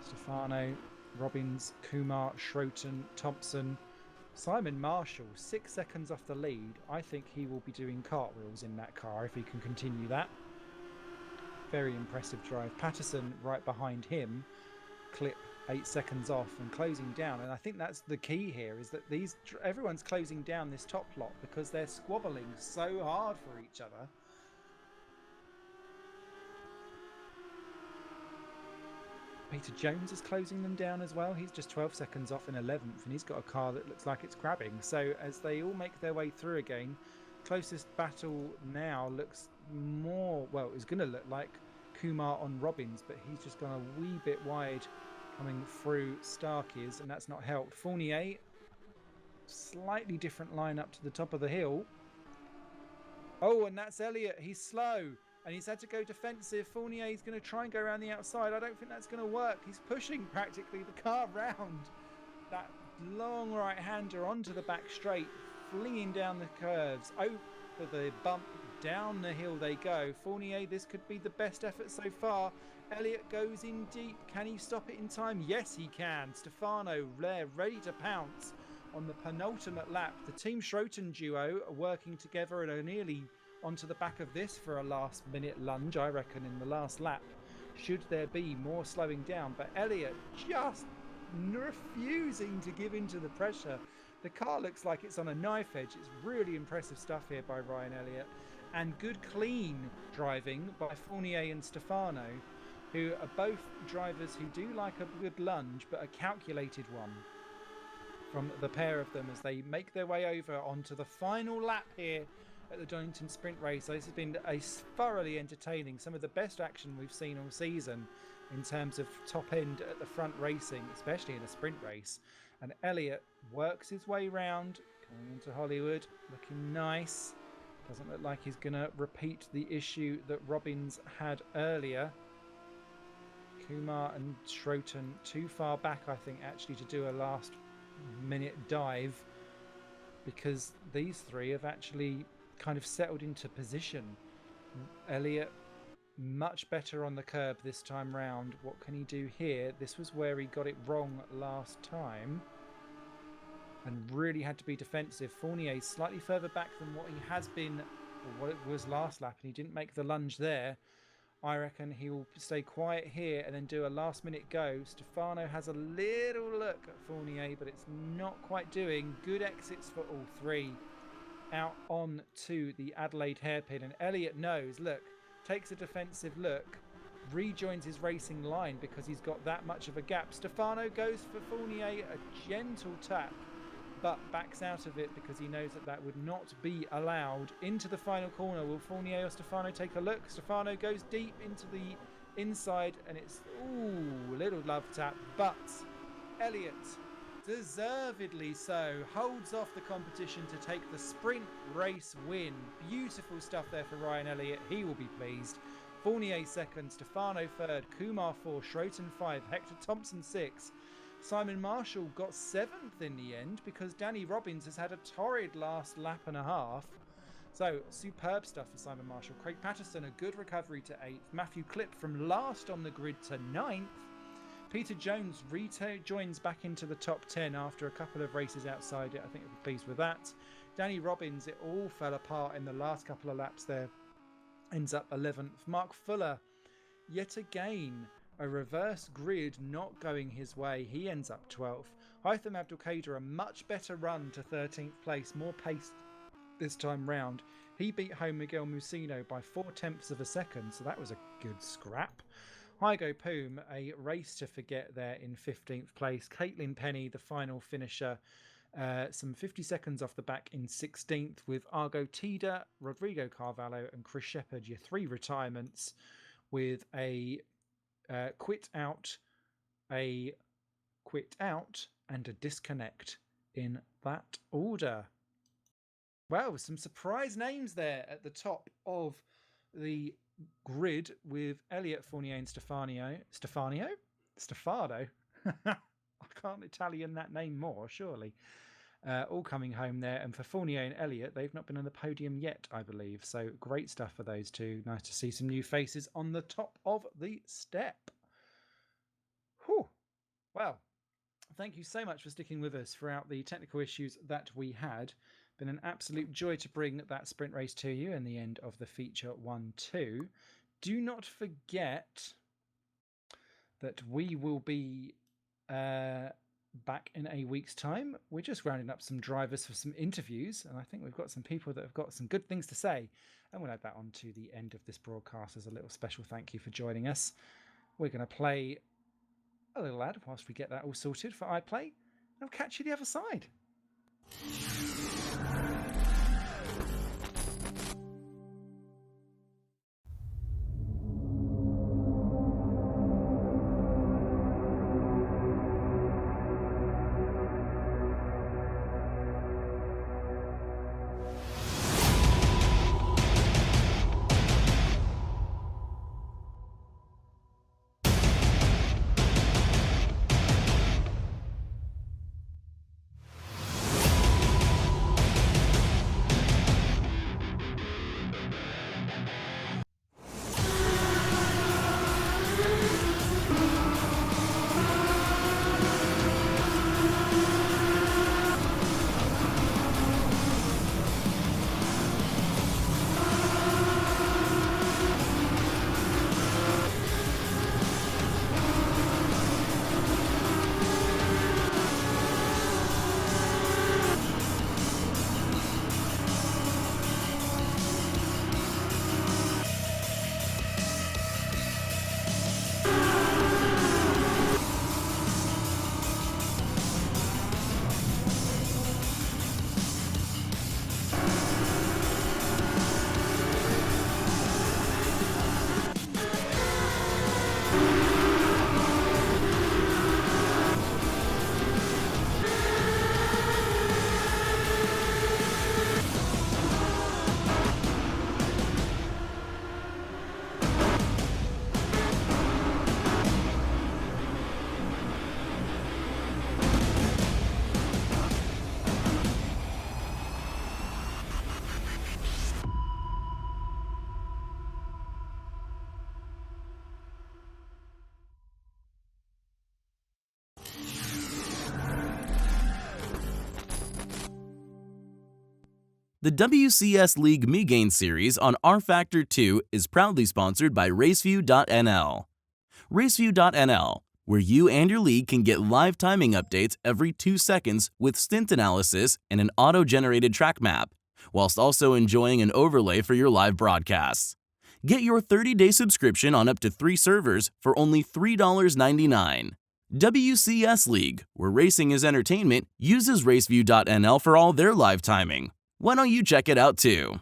A: Stefano, Robbins, Kumar, Schroten, Thompson, Simon Marshall, 6 seconds off the lead. I think he will be doing cartwheels in that car if he can continue that. Very impressive drive. Patterson right behind him. Clip 8 seconds off and closing down. And I think that's the key here, is that everyone's closing down this top lot because they're squabbling so hard for each other. Peter Jones is closing them down as well. He's just 12 seconds off in 11th, and he's got a car that looks like it's grabbing. So as they all make their way through again, closest battle now looks more, well, it's going to look like Kumar on Robbins, but he's just gone a wee bit wide coming through Starkey's, and that's not helped. Fournier, slightly different line up to the top of the hill. Oh, and that's Elliott. He's slow, and he's had to go defensive. Fournier is going to try and go around the outside. I don't think that's going to work. He's pushing practically the car round that long right-hander onto the back straight, flinging down the curves, over the bump, down the hill they go. Fournier, this could be the best effort so far. Elliott goes in deep. Can he stop it in time? Yes, he can. Stefano there, ready to pounce on the penultimate lap. The Team Schroten duo are working together and are nearly onto the back of this for a last-minute lunge, I reckon, in the last lap. should there be more slowing down. But Elliott just refusing to give in to the pressure. The car looks like it's on a knife edge. It's really impressive stuff here by Ryan Elliott. And good clean driving by Fournier and Stefano, who are both drivers who do like a good lunge, but a calculated one from the pair of them as they make their way over onto the final lap here at the Donington Sprint Race. So this has been a thoroughly entertaining, some of the best action we've seen all season in terms of top end at the front racing, especially in a sprint race. And Elliott works his way round, coming into Hollywood, looking nice. Doesn't look like he's going to repeat the issue that Robbins had earlier. Kumar and Schroten too far back, I think, actually, to do a last minute dive, because these three have actually kind of settled into position. Elliott much better on the curb this time round. What can he do here? This was where he got it wrong last time and really had to be defensive. Fournier slightly further back than what he has been, or what it was last lap, and he didn't make the lunge there. I reckon he will stay quiet here and then do a last minute go. Stefano has a little look at Fournier, but it's not quite doing. Good exits for all three. Out on to the Adelaide hairpin, and Elliott knows, look, takes a defensive look, rejoins his racing line because he's got that much of a gap. Stefano goes for Fournier, a gentle tap, but backs out of it because he knows that that would not be allowed. Into the final corner, will Fournier or Stefano take a look? Stefano goes deep into the inside, and it's, ooh, little love tap, but Elliott, deservedly so, holds off the competition to take the sprint race win. Beautiful stuff there for Ryan Elliott. He will be pleased. Fournier second, Stefano third, Kumar 4, Schroten 5, Hector Thompson 6. Simon Marshall got 7th in the end because Danny Robbins has had a torrid last lap and a half. So superb stuff for Simon Marshall. Craig Patterson, a good recovery to 8th. Matthew Clipp from last on the grid to 9th. Peter Jones joins back into the top 10 after a couple of races outside it. I think he'll be pleased with that. Danny Robbins, it all fell apart in the last couple of laps there. Ends up 11th. Mark Fuller, yet again, a reverse grid not going his way. He ends up 12th. Hytham Abdelkader, a much better run to 13th place. More pace this time round. He beat home Miguel Musino by 0.4 of a second, so that was a good scrap. Hygo Poom, a race to forget there in 15th place. Caitlin Penny, the final finisher, some 50 seconds off the back in 16th, with Argo Tida, Rodrigo Carvalho and Chris Shepherd, your three retirements, with a quit out, and a disconnect in that order. Well, some surprise names there at the top of the grid with Elliott, Fournier and Stefano. I can't Italian that name more, surely. All coming home there. And for Fournier and Elliott, they've not been on the podium yet, I believe. So great stuff for those two. Nice to see some new faces on the top of the step. Whew. Well, thank you so much for sticking with us throughout the technical issues that we had. Been an absolute joy to bring that sprint race to you in the end of the feature 1-2. Do not forget that we will be back in a week's time. We're just rounding up some drivers for some interviews, and I think we've got some people that have got some good things to say, and we'll add that on to the end of this broadcast as a little special thank you for joining us. We're going to play a little ad whilst we get that all sorted for iPlay, and I'll catch you the other side.
B: The WCS League Megane series on Rfactor 2 is proudly sponsored by Raceview.nl. Raceview.nl, where you and your league can get live timing updates every 2 seconds with stint analysis and an auto-generated track map, whilst also enjoying an overlay for your live broadcasts. Get your 30-day subscription on up to 3 servers for only $3.99. WCS League, where racing is entertainment, uses Raceview.nl for all their live timing. Why don't you check it out too?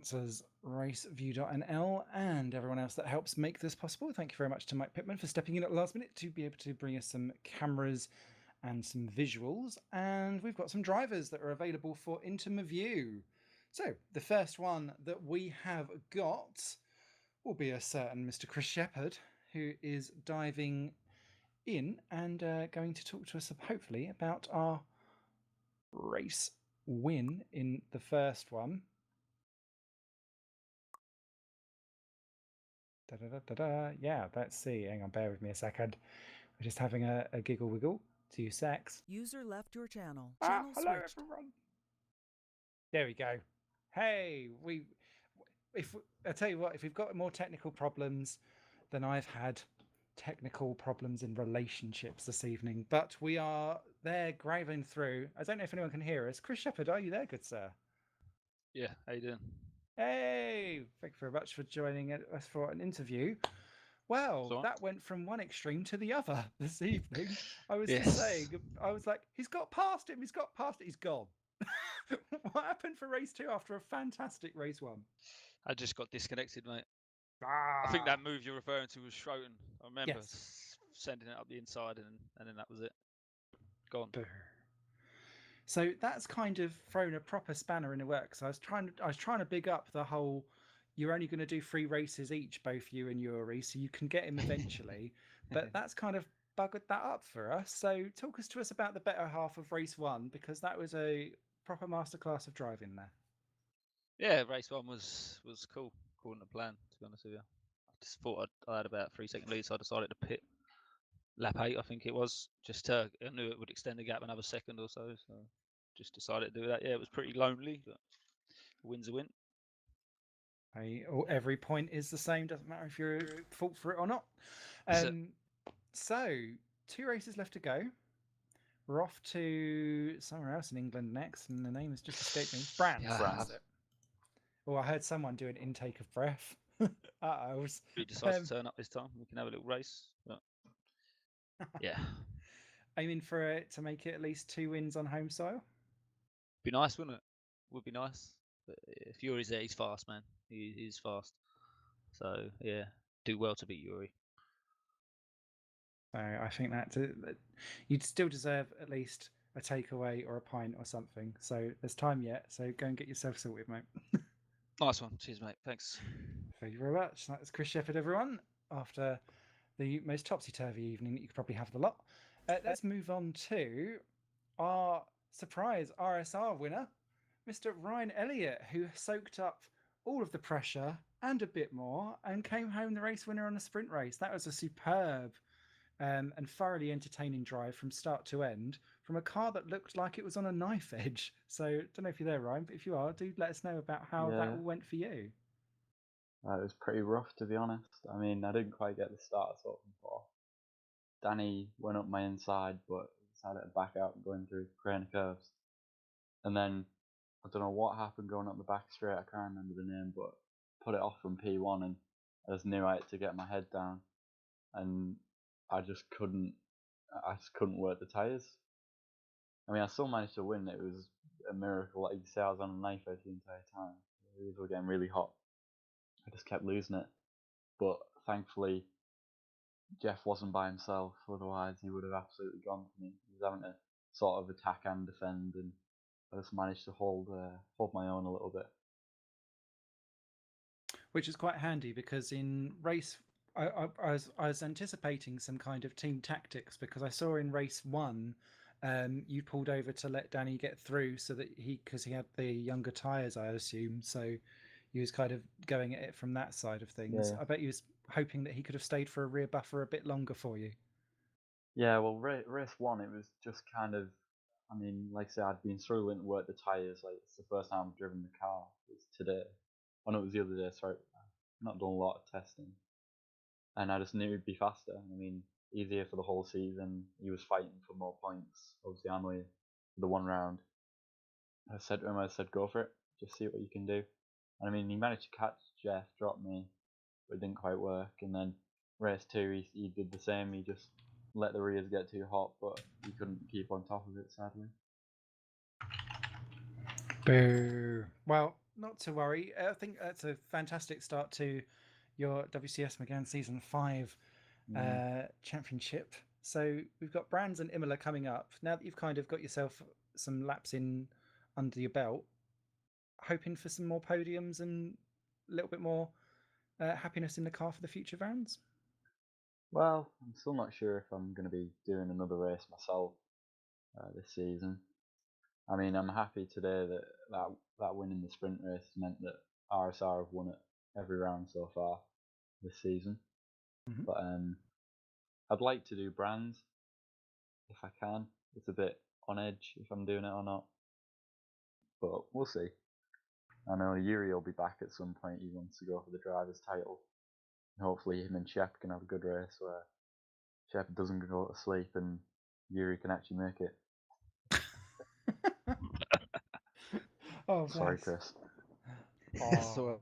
A: Says Raceview.nl and everyone else that helps make this possible. Thank you very much to Mike Pittman for stepping in at the last minute to be able to bring us some cameras and some visuals. And we've got some drivers that are available for interview. So the first one that we have got will be a certain Mr. Chris Shepherd, who is diving in and going to talk to us hopefully about our race win in the first one. Yeah, let's see. Hang on, bear with me a second. We're just having a giggle wiggle. 2 secs.
C: User left your channel.
A: Hello
C: Switched.
A: everyone. There we go. Hey, I tell you what, if we've got more technical problems than I've had technical problems in relationships this evening, but we are there graving through. I don't know if anyone can hear us. Chris Shepherd, are you there, good sir?
D: Yeah, how you doing?
A: Hey, thank you very much for joining us for an interview. Well, that went from one extreme to the other this evening. I was just saying, I was like, he's got past him, he's gone. What happened for race 2 after a fantastic race 1?
D: I just got disconnected, mate. I think that move you're referring to was Schroten. I remember sending it up the inside and then that was it. Gone.
A: So that's kind of thrown a proper spanner in the works. I was trying to big up the whole, you're only going to do 3 races each, both you and Yuri, so you can get him eventually. But that's kind of buggered that up for us. So talk to us about the better half of race 1, because that was a proper masterclass of driving there.
D: Yeah, race 1 was cool. According to plan, to be honest with you. I just thought I had about 3-second lead, so I decided to pit lap 8, I think it was. Just I knew it would extend the gap another second or so, so just decided to do that. Yeah, it was pretty lonely, but a win's a win.
A: Every point is the same, doesn't matter if you're at fault for it or not. So 2 races left to go. We're off to somewhere else in England next, and the name has just escaped me. Brands. Oh, I heard someone do an intake of breath.
D: We decided to turn up this time. We can have a little race. But yeah.
A: Aiming for it to make it at least 2 wins on home soil.
D: Be nice, wouldn't it? Would be nice. But if Yuri's there, he's fast, man. He's fast. So yeah, do well to beat Yuri.
A: So I think that you'd still deserve at least a takeaway or a pint or something. So there's time yet. So go and get yourself sorted, mate.
D: Nice one. Cheers, mate. Thanks.
A: Thank you very much. That's Chris Shepherd, everyone. After the most topsy-turvy evening that you could probably have the lot. Let's move on to our surprise RSR winner, Mr. Ryan Elliott, who soaked up all of the pressure and a bit more and came home the race winner on a sprint race. That was a superb and thoroughly entertaining drive from start to end from a car that looked like it was on a knife edge. So I don't know if you're there, Ryan, but if you are, do let us know about how that all went for you.
E: It was pretty rough, to be honest. I mean, I didn't quite get the start I was hoping for. Danny went up my inside, but decided to back out and going through crane curves. And then, I don't know what happened going up the back straight, I can't remember the name, but put it off from P1 and I just knew I had to get my head down. And I just couldn't work the tyres. I mean, I still managed to win. It was a miracle. Like you say, I was on a knife edge the entire time. The wheels were getting really hot. I just kept losing it. But thankfully, Jeff wasn't by himself. Otherwise, he would have absolutely gone for me. He was having to sort of attack and defend, and I just managed to hold my own a little bit.
A: Which is quite handy because in race, I was anticipating some kind of team tactics because I saw in race 1, you pulled over to let Danny get through so that because he had the younger tyres, I assume. So you was kind of going at it from that side of things.
E: Yeah.
A: I bet you was hoping that he could have stayed for a rear buffer a bit longer for you.
E: Yeah, well, race one, it was just kind of, I mean, like I said, I'd been struggling to work the tyres. Like, it's the first time I've driven the car. It's today. Oh, no, it was the other day, sorry. I've not done a lot of testing. And I just knew he'd be faster. I mean, he's here for the whole season. He was fighting for more points. Obviously, I'm here for the one round. I said to him, go for it. Just see what you can do. And I mean, he managed to catch Jeff, drop me, but it didn't quite work. And then race two, he did the same. He just let the rears get too hot, but he couldn't keep on top of it, sadly.
A: Boo. Well, not to worry. I think that's a fantastic start to your WCS Megane Season 5 championship. So we've got Brands and Imola coming up. Now that you've kind of got yourself some laps in under your belt, hoping for some more podiums and a little bit more happiness in the car for the future, Vans?
E: Well, I'm still not sure if I'm going to be doing another race myself this season. I mean, I'm happy today that win in the sprint race meant that RSR have won it every round so far this season.
A: Mhm.
E: But I'd like to do Brands if I can. It's a bit on edge if I'm doing it or not. But we'll see. I know Yuri will be back at some point. He wants to go for the driver's title. And hopefully him and Shep can have a good race where Shep doesn't go to sleep and Yuri can actually make it.
A: Oh,
E: Sorry,
A: bless.
E: Chris.
D: So,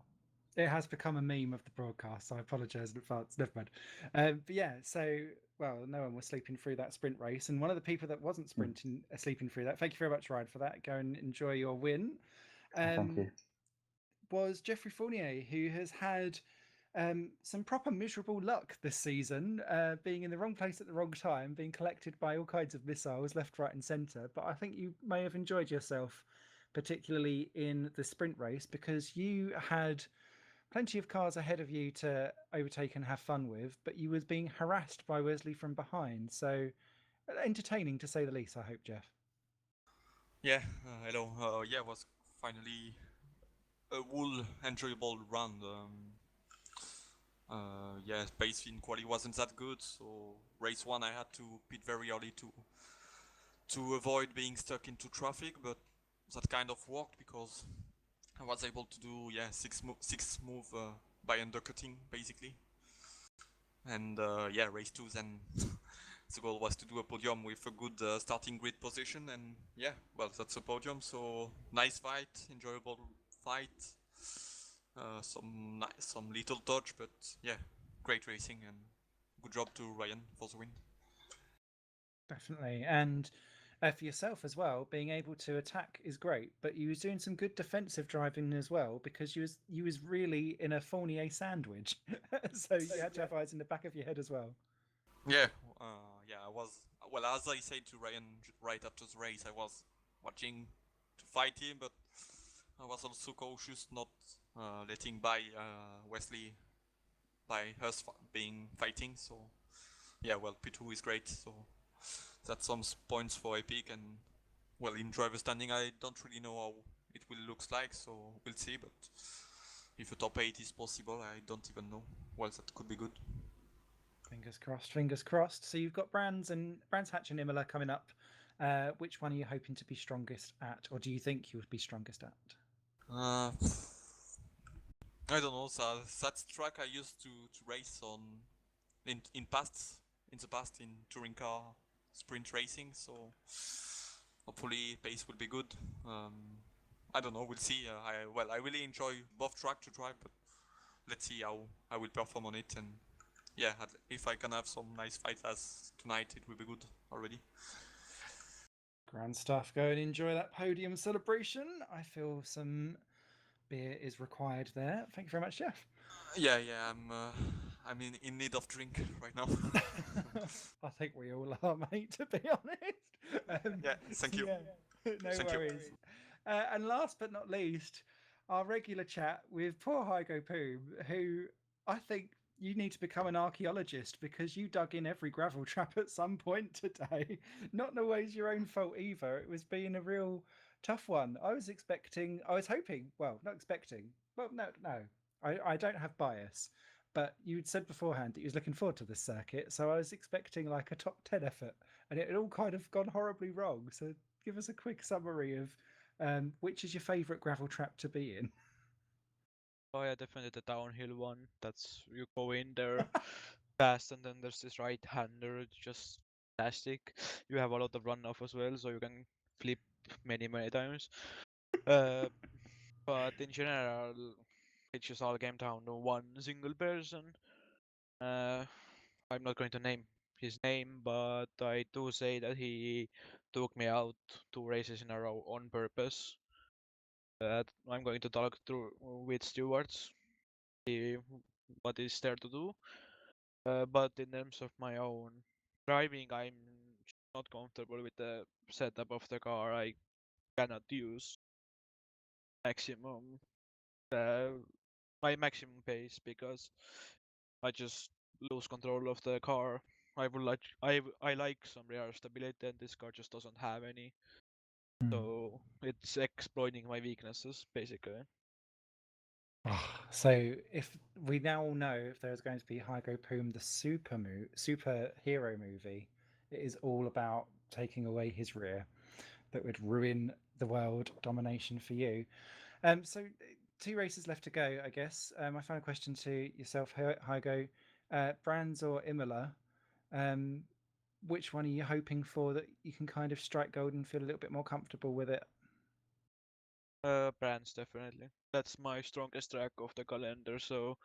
A: It has become a meme of the broadcast, so I apologise in advance. Never mind. But yeah, so, well, no one was sleeping through that sprint race. And one of the people that wasn't sleeping through that, thank you very much, Ryan, for that. Go and enjoy your win.
E: Thank you.
A: Was Jeffrey Fournier, who has had some proper miserable luck this season, being in the wrong place at the wrong time, being collected by all kinds of missiles left, right, and centre. But I think you may have enjoyed yourself, particularly in the sprint race, because you had plenty of cars ahead of you to overtake and have fun with, but you was being harassed by Wesley from behind. So entertaining to say the least, I hope, Jeff.
C: Yeah, hello. Yeah, it was finally a whole enjoyable round. Yeah, pace in quali wasn't that good, so race one I had to pit very early to avoid being stuck into traffic, but that kind of worked because I was able to do six move by undercutting basically, and yeah, race two then. The goal was to do a podium with a good starting grid position, and yeah, well, that's a podium. So nice fight, enjoyable fight, some little dodge, but yeah, great racing and good job to Ryan for the win.
A: Definitely. And for yourself as well, being able to attack is great, but you was doing some good defensive driving as well, because you was really in a Fournier sandwich. So you had to have eyes in the back of your head as well.
C: Yeah, yeah, I was, well, as I said to Ryan right after the race, I was watching to fight him, but I was also cautious not letting by Wesley by us being fighting. So yeah, well, P2 is great, so that's some points for Epic, and well, in driver standing I don't really know how it will look like, so we'll see, but if a top 8 is possible, I don't even know. Well, that could be good.
A: Fingers crossed, fingers crossed. So you've got Brands Hatch and Imola coming up. Which one are you hoping to be strongest at, or do you think you would be strongest at?
C: I don't know. So that's track I used to race on in the past in touring car sprint racing. So hopefully pace will be good. I don't know. We'll see. I really enjoy both track to drive, but let's see how I will perform on it. And yeah, if I can have some nice fights as tonight, it will be good already.
A: Grand stuff. Go and enjoy that podium celebration. I feel some beer is required there. Thank you very much, Jeff.
C: Yeah, I'm in need of drink right now.
A: I think we all are, mate, to be honest.
C: Yeah, thank you.
A: Yeah, no
C: Thank you.
A: worries. And last but not least, our regular chat with poor Hygo Poom, who I think you need to become an archaeologist, because you dug in every gravel trap at some point today. Not always your own fault either. It was being a real tough one. I was hoping, well, not expecting, Well, no. I don't have bias, but you'd said beforehand that you was looking forward to this circuit, so I was expecting like a top 10 effort, and it had all kind of gone horribly wrong. So give us a quick summary of which is your favourite gravel trap to be in.
F: Oh yeah, definitely the downhill one. That's you go in there fast, and then there's this right hander, it's just fantastic. You have a lot of runoff as well, so you can flip many times. But in general, it just all came down to one single person. I'm not going to name his name, but I do say that he took me out 2 races in a row on purpose. I'm going to talk through with stewards, see what is there to do. But in terms of my own driving, I'm not comfortable with the setup of the car. I cannot use maximum my maximum pace because I just lose control of the car. I like some rear stability, and this car just doesn't have any. So it's exploiting my weaknesses basically.
A: So if we now know if there's going to be Hygo Poom the superhero movie, it is all about taking away his rear that would ruin the world domination for you. So 2 races left to go, I guess. My final question to yourself, Hygo, Brands or Imola, which one are you hoping for that you can kind of strike gold and feel a little bit more comfortable with it?
F: Brands definitely. That's my strongest track of the calendar. So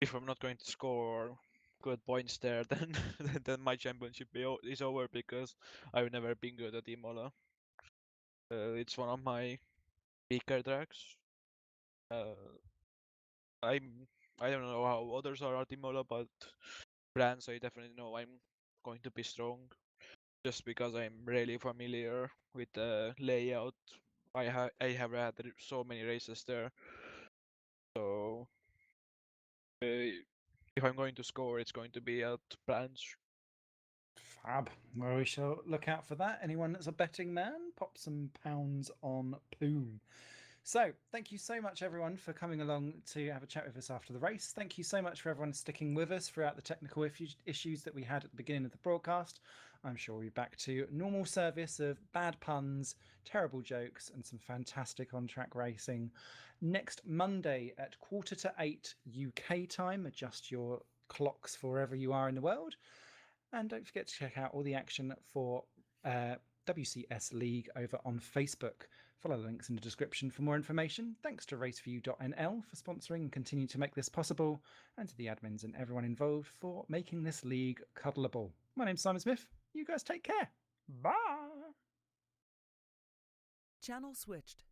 F: if I'm not going to score good points there, then my championship is over because I've never been good at Imola. It's one of my weaker tracks. I don't know how others are at Imola, but Brands I definitely know I'm going to be strong just because I'm really familiar with the layout. I have had so many races there, so if I'm going to score, it's going to be at Brands.
A: Fab. Well, we shall look out for that. Anyone that's a betting man, pop some pounds on Poom. So, thank you so much, everyone, for coming along to have a chat with us after the race. Thank you so much for everyone sticking with us throughout the technical issues that we had at the beginning of the broadcast. I'm sure we'll be back to normal service of bad puns, terrible jokes, and some fantastic on-track racing next Monday at 7:45 UK time. Adjust your clocks for wherever you are in the world. And don't forget to check out all the action for WCS League over on Facebook. Follow the links in the description for more information. Thanks to Raceview.nl for sponsoring and continuing to make this possible, and to the admins and everyone involved for making this league cuddleable. My name's Simon Smith. You guys take care. Bye.
G: Channel switched.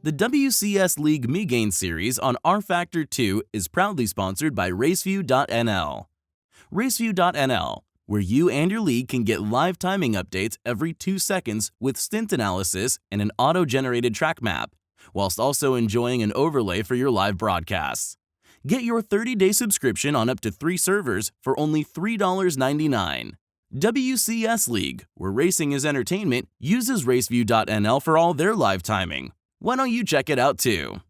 B: The WCS League Megane series on Rfactor 2 is proudly sponsored by Raceview.nl. Raceview.nl, where you and your league can get live timing updates every 2 seconds with stint analysis and an auto-generated track map, whilst also enjoying an overlay for your live broadcasts. Get your 30-day subscription on up to 3 servers for only $3.99. WCS League, where racing is entertainment, uses Raceview.nl for all their live timing. Why don't you check it out too?